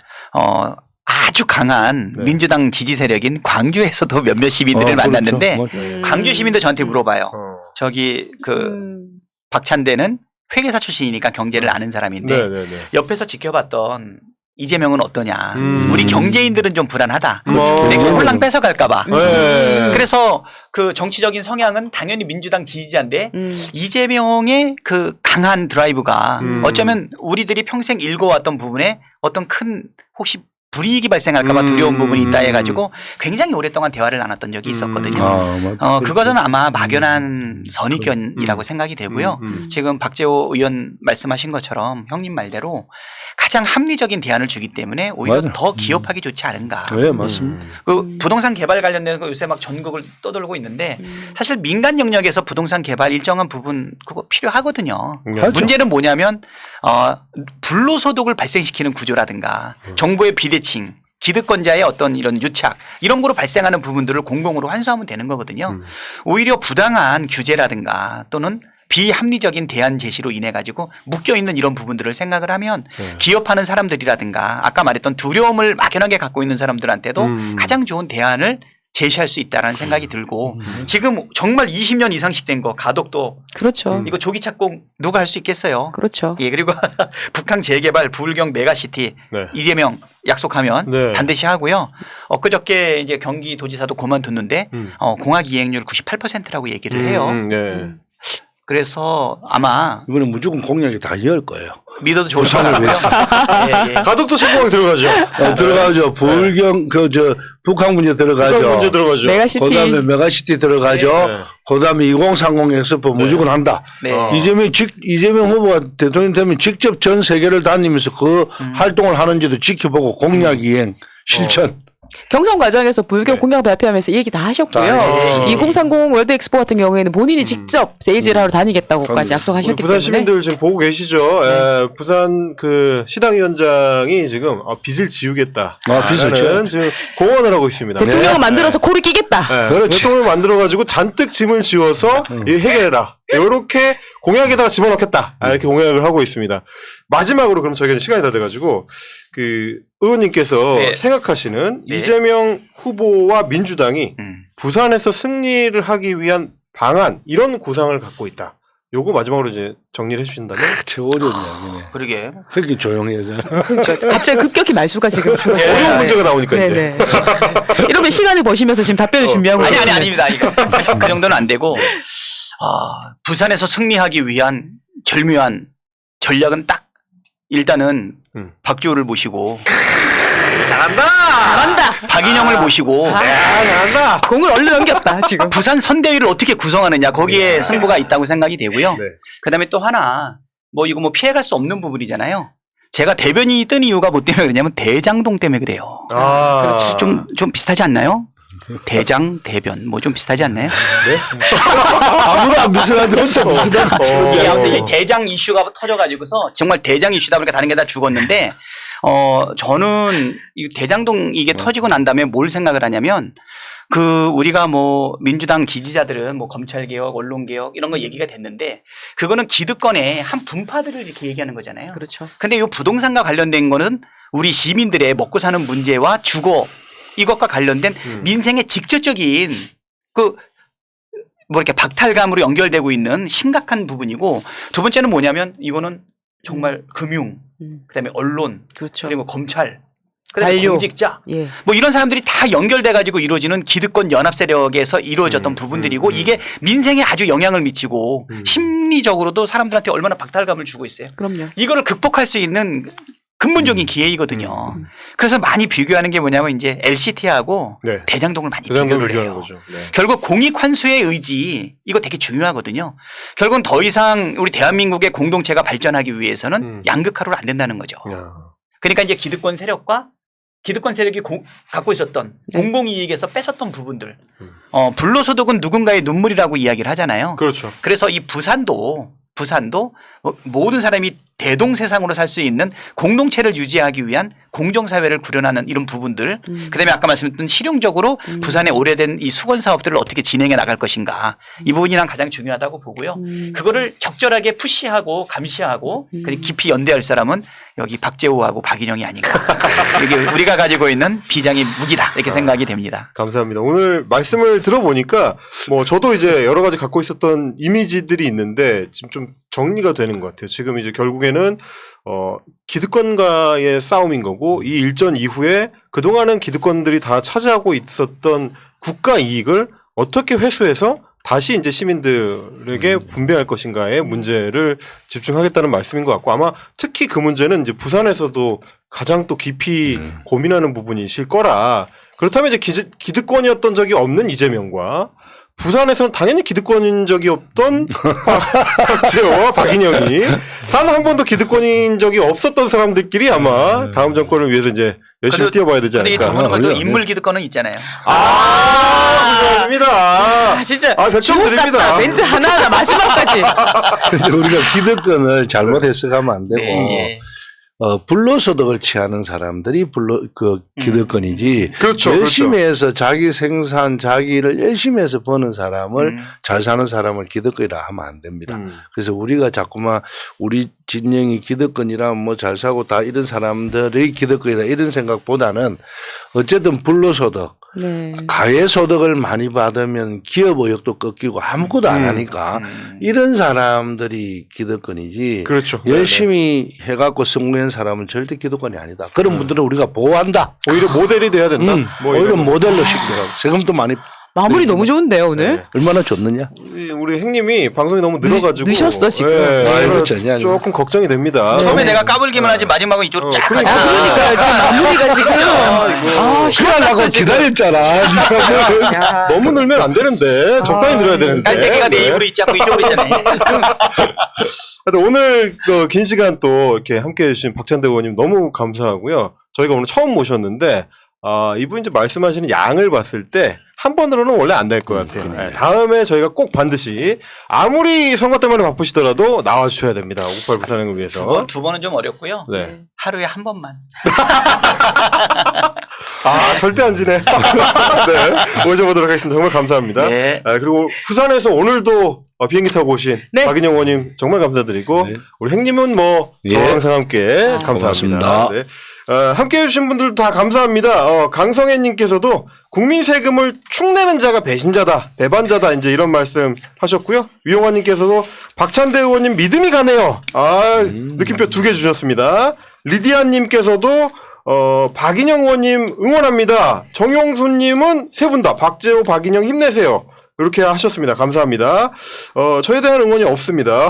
아주 강한 네. 민주당 지지 세력인 광주에서도 몇몇 시민들을 만났는데 그렇죠. 광주 시민도 저한테 물어봐요. 저기 음. 박찬대는 회계사 출신이니까 경제를 아는 사람인데 네네네. 옆에서 지켜봤던 이재명은 어떠냐. 음. 우리 경제인들은 좀 불안하다. 그렇죠. 근데 그 홀랑 뺏어갈까봐. 네. 그래서 그 정치적인 성향은 당연히 민주당 지지자인데 이재명의 그 강한 드라이브가 어쩌면 우리들이 평생 읽어왔던 부분에 어떤 큰 혹시 불이익이 발생할까봐 두려운 부분이 있다 해가지고 굉장히 오랫동안 대화를 나눴던 적이 있었거든요. 그것은 아마 막연한 선의견이라고 생각이 되고요. 지금 박재호 의원 말씀하신 것처럼 형님 말대로 가장 합리적인 대안을 주기 때문에 오히려 맞아. 더 기업하기 좋지 않은가. 네, 맞습니다. 그 부동산 개발 관련된 거 요새 막 전국을 떠돌고 있는데 사실 민간 영역에서 부동산 개발 일정한 부분 그거 필요하거든요. 하죠. 문제는 뭐냐면 불로소득을 발생시키는 구조라든가 정부의 비대칭 기득권자의 어떤 이런 유착 이런 거로 발생하는 부분들을 공공으로 환수하면 되는 거거든요. 오히려 부당한 규제라든가 또는 비합리적인 대안 제시로 인해 가지고 묶여 있는 이런 부분들을 생각을 하면 기업하는 사람들이라든가 아까 말했던 두려움을 막연하게 갖고 있는 사람들한테도 가장 좋은 대안을 제시할 수 있다라는 생각이 들고 지금 정말 20년 이상씩 된 거 가덕도 그렇죠. 이거 조기 착공 누가 할 수 있겠어요? 그렇죠. 예, 그리고 북한 재개발 부울경 메가시티 네. 이재명 약속하면 네. 반드시 하고요. 엊그저께 이제 경기도지사도 그만뒀는데 공학 이행률 98%라고 얘기를 해요. 네. 그래서 아마 이번에 무조건 공약이 다 이을 거예요. 믿어도 좋을 것 부산을 같고요. 위해서. 예, 예. 가덕도 신공항 들어가죠. 들어가죠. 부울경 북한 문제 들어가죠. 북한 문제 들어가죠. 메가시티. 그다음에 메가시티 들어가죠. 네. 그다음에 2030 엑스포 무조건 한다. 네. 이재명 후보가 대통령 되면 직접 전 세계를 다니면서 그 활동을 하는지도 지켜보고 공약 이행 실천. 경선 과정에서 불경 공약 발표하면서 이 얘기 다 하셨고요. 2030 월드 엑스포 같은 경우에는 본인이 직접 세일즈를 하러 다니겠다고까지 약속하셨기 부산 때문에 시민들 지금 보고 계시죠? 예, 부산 그 시당위원장이 지금 빚을 지우겠다. 빚을 라는 지금 공언을 하고 있습니다. 대통령을 만들어서 코를 끼겠다. 네. 그렇지. 대통령을 만들어가지고 잔뜩 짐을 지워서 이 해결해라. 이렇게 공약에다가 집어넣겠다. 이렇게 공약을 하고 있습니다. 마지막으로 그럼 저희가 시간이 다 돼가지고 그 의원님께서 네. 생각하시는 네. 이재명 후보와 민주당이 부산에서 승리를 하기 위한 방안 이런 고상을 갖고 있다. 요거 마지막으로 이제 정리를 해주신다면 최고 어려운 이야기네. 그러게. 그렇게 조용해져. 갑자기 급격히 말수가 지금 어려운 문제가 나오니까 이제. 네네. 이러면 시간을 버시면서 지금 답변을 준비하고 아니 계시네. 아닙니다. 이거 그 정도는 안 되고 부산에서 승리하기 위한 절묘한 전략은 딱 일단은 박지호를 모시고 잘한다. 박인영을 모시고 잘한다. 공을 얼른 넘겼다 지금. 부산 선대위를 어떻게 구성하느냐 거기에 승부가 있다고 생각이 되고요. 네. 그다음에 또 하나 뭐 이거 뭐 피해갈 수 없는 부분이잖아요. 제가 대변인이 뜬 이유가 뭐 때문에 그러냐면 대장동 때문에 그래요. 아, 좀 비슷하지 않나요? 대장 대변 뭐 좀 비슷하지 않나요? 아무도 안 비슷한데 혼자 비슷한 이게 아무튼 이 대장 이슈가 터져가지고서 정말 대장 이슈다 보니까 다른 게 다 죽었는데 저는 이 대장동 이게 터지고 난 다음에 뭘 생각을 하냐면 우리가 뭐 민주당 지지자들은 뭐 검찰개혁, 언론개혁 이런 거 얘기가 됐는데 그거는 기득권의 한 분파들을 이렇게 얘기하는 거잖아요. 그렇죠. 근데 이 부동산과 관련된 거는 우리 시민들의 먹고 사는 문제와 주거 이것과 관련된 민생의 직접적인 뭐 이렇게 박탈감으로 연결되고 있는 심각한 부분이고 두 번째는 뭐냐면 이거는 정말 금융, 그다음에 언론, 그렇죠. 그리고 검찰, 그다음에 관료. 공직자 예. 뭐 이런 사람들이 다 연결돼 가지고 이루어지는 기득권 연합 세력에서 이루어졌던 부분들이고 이게 민생에 아주 영향을 미치고 심리적으로도 사람들한테 얼마나 박탈감을 주고 있어요. 그럼요. 이거를 극복할 수 있는 근본적인 기회이거든요. 그래서 많이 비교하는 게 뭐냐면 이제 LCT하고 네. 대장동을 많이 대장동을 비교를 비교하는 해요. 거죠. 네. 결국 공익환수의 의지 이거 되게 중요하거든요. 결국은 더 이상 우리 대한민국의 공동체가 발전하기 위해서는 양극화로 안 된다는 거죠. 야. 그러니까 이제 기득권 세력과 기득권 세력이 갖고 있었던 네. 공공이익에서 뺏었던 부분들. 불로소득은 누군가의 눈물이라고 이야기를 하잖아요. 그렇죠. 그래서 이 부산도 모든 사람이 대동세상으로 살 수 있는 공동체를 유지하기 위한 공정사회를 구현하는 이런 부분들 그다음에 아까 말씀드렸던 실용적으로 부산의 오래된 이 수건 사업들을 어떻게 진행해 나갈 것인가 이 부분이랑 가장 중요하다고 보고요. 그거를 적절하게 푸시하고 감시하고 그리고 깊이 연대할 사람은 여기 박재호하고 박인영이 아닌가. 이게 우리가 가지고 있는 비장의 무기다 이렇게 생각이 됩니다. 감사합니다. 오늘 말씀을 들어보니까 뭐 저도 이제 여러 가지 갖고 있었던 이미지들이 있는데 지금 좀 정리가 되는 것 같아요. 지금 이제 결국에는 기득권과의 싸움인 거고 이 일전 이후에 그동안은 기득권들이 다 차지하고 있었던 국가 이익을 어떻게 회수해서 다시 이제 시민들에게 분배할 것인가의 문제를 집중하겠다는 말씀인 것 같고 아마 특히 그 문제는 이제 부산에서도 가장 또 깊이 고민하는 부분이실 거라 그렇다면 이제 기득권이었던 적이 없는 이재명과 부산에서는 당연히 기득권인 적이 없던 박재호와 박인영이 단 한 번도 기득권인 적이 없었던 사람들끼리 아마 다음 정권을 위해서 이제 열심히 뛰어봐야 되지 근데 이 두 않을까. 분은 또 인물 기득권은 있잖아요. 감사합니다. 아, 진짜 대충 주옥 드립니다. 같다. 멘트 하나하나 마지막까지. 근데 우리가 기득권을 잘못 해석하면 안 되고 네. 불로소득을 취하는 사람들이 기득권이지. 그렇죠, 열심히 그렇죠. 해서 자기 생산, 자기를 열심히 해서 버는 사람을 잘 사는 사람을 기득권이라 하면 안 됩니다. 그래서 우리가 자꾸만 우리 진영이 기득권이라 뭐 잘 사고 다 이런 사람들의 기득권이다 이런 생각보다는 어쨌든 불로소득, 네. 가해소득을 많이 받으면 기업 의욕도 꺾이고 아무것도 안 하니까 이런 사람들이 기득권이지. 그렇죠. 열심히 해갖고 성공한 사람은 절대 기득권이 아니다. 그런 분들은 우리가 보호한다. 오히려 모델이 돼야 된다. 뭐 오히려 이런 모델로 시키더라고. 세금도 많이 마무리 너무 좋은데요 오늘. 네. 얼마나 좋느냐. 우리 형님이 방송이 너무 늘어가지고 늦었어, 지금. 네, 아이고, 그래서 전혀 아니고. 조금 걱정이 됩니다. 처음에 내가 까불기만 하지 마지막은 이쪽으로 쫙 그러니까. 가잖아. 그러니까요 지금 마무리가 지금. 아, 시간하고 기다렸잖아. 야. 너무 늘면 안 되는데 적당히 늘어야 되는데. 깔때기가 내 네. 입으로 있지 않고 이쪽으로 있잖아요. 하여튼 오늘 긴 시간 또 이렇게 함께 해주신 박찬대 의원님 너무 감사하고요. 저희가 오늘 처음 모셨는데 이분 이제 말씀하시는 양을 봤을 때 한 번으로는 원래 안 될 것 같아요. 네, 다음에 저희가 꼭 반드시 아무리 선거 때문에 바쁘시더라도 나와주셔야 됩니다. 58 부산행을 위해서. 두 번은 좀 어렵고요. 네. 하루에 한 번만. 절대 안 지네. 네. 모셔보도록 하겠습니다. 정말 감사합니다. 네. 그리고 부산에서 오늘도 비행기 타고 오신 네. 박인영 의원님 정말 감사드리고 네. 우리 행님은 뭐 예. 저와 항상 함께 감사합니다. 고맙습니다. 네. 함께 해주신 분들 다 감사합니다. 강성애님께서도 국민 세금을 축내는 자가 배신자다, 배반자다 이제 이런 말씀 하셨고요. 위용환님께서도 박찬대 의원님 믿음이 가네요. 느낌표 2개 주셨습니다. 리디아님께서도 박인영 의원님 응원합니다. 정용수님은 세 분 다 박재호, 박인영 힘내세요. 이렇게 하셨습니다. 감사합니다. 저에 대한 응원이 없습니다.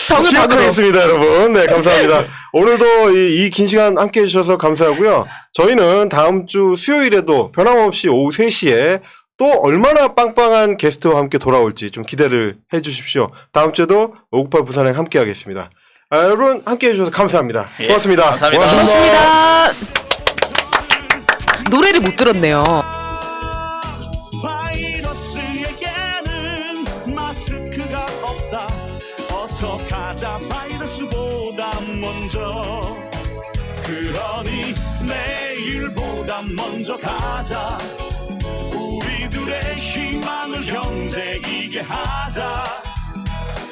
성을 받으러. 기억하겠습니다, 여러분. 네, 감사합니다. 오늘도 이 긴 시간 함께 해주셔서 감사하고요. 저희는 다음 주 수요일에도 변함없이 오후 3시에 또 얼마나 빵빵한 게스트와 함께 돌아올지 좀 기대를 해 주십시오. 다음 주에도 598 부산행 함께 하겠습니다. 여러분 함께 해주셔서 감사합니다. 예, 고맙습니다. 감사합니다. 고맙습니다. 노래를 못 들었네요. 바이러스에게는 마스크가 없다. 어서 가자 바이러스보다 먼저. 그러니 내일보다 먼저 가자. 우리들의 희망을 형제이게 하자.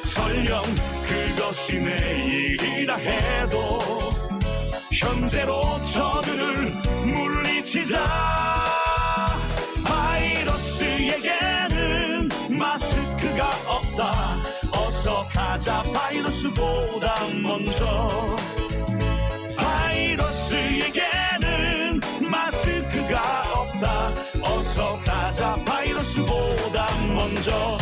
설령 그것이 내일이라 해도 현재로 저들을 물리치자. 바이러스에게는 마스크가 없다. 어서 가자 바이러스보다 먼저. 바이러스에게는 마스크가 없다. 어서 가자 바이러스보다 먼저.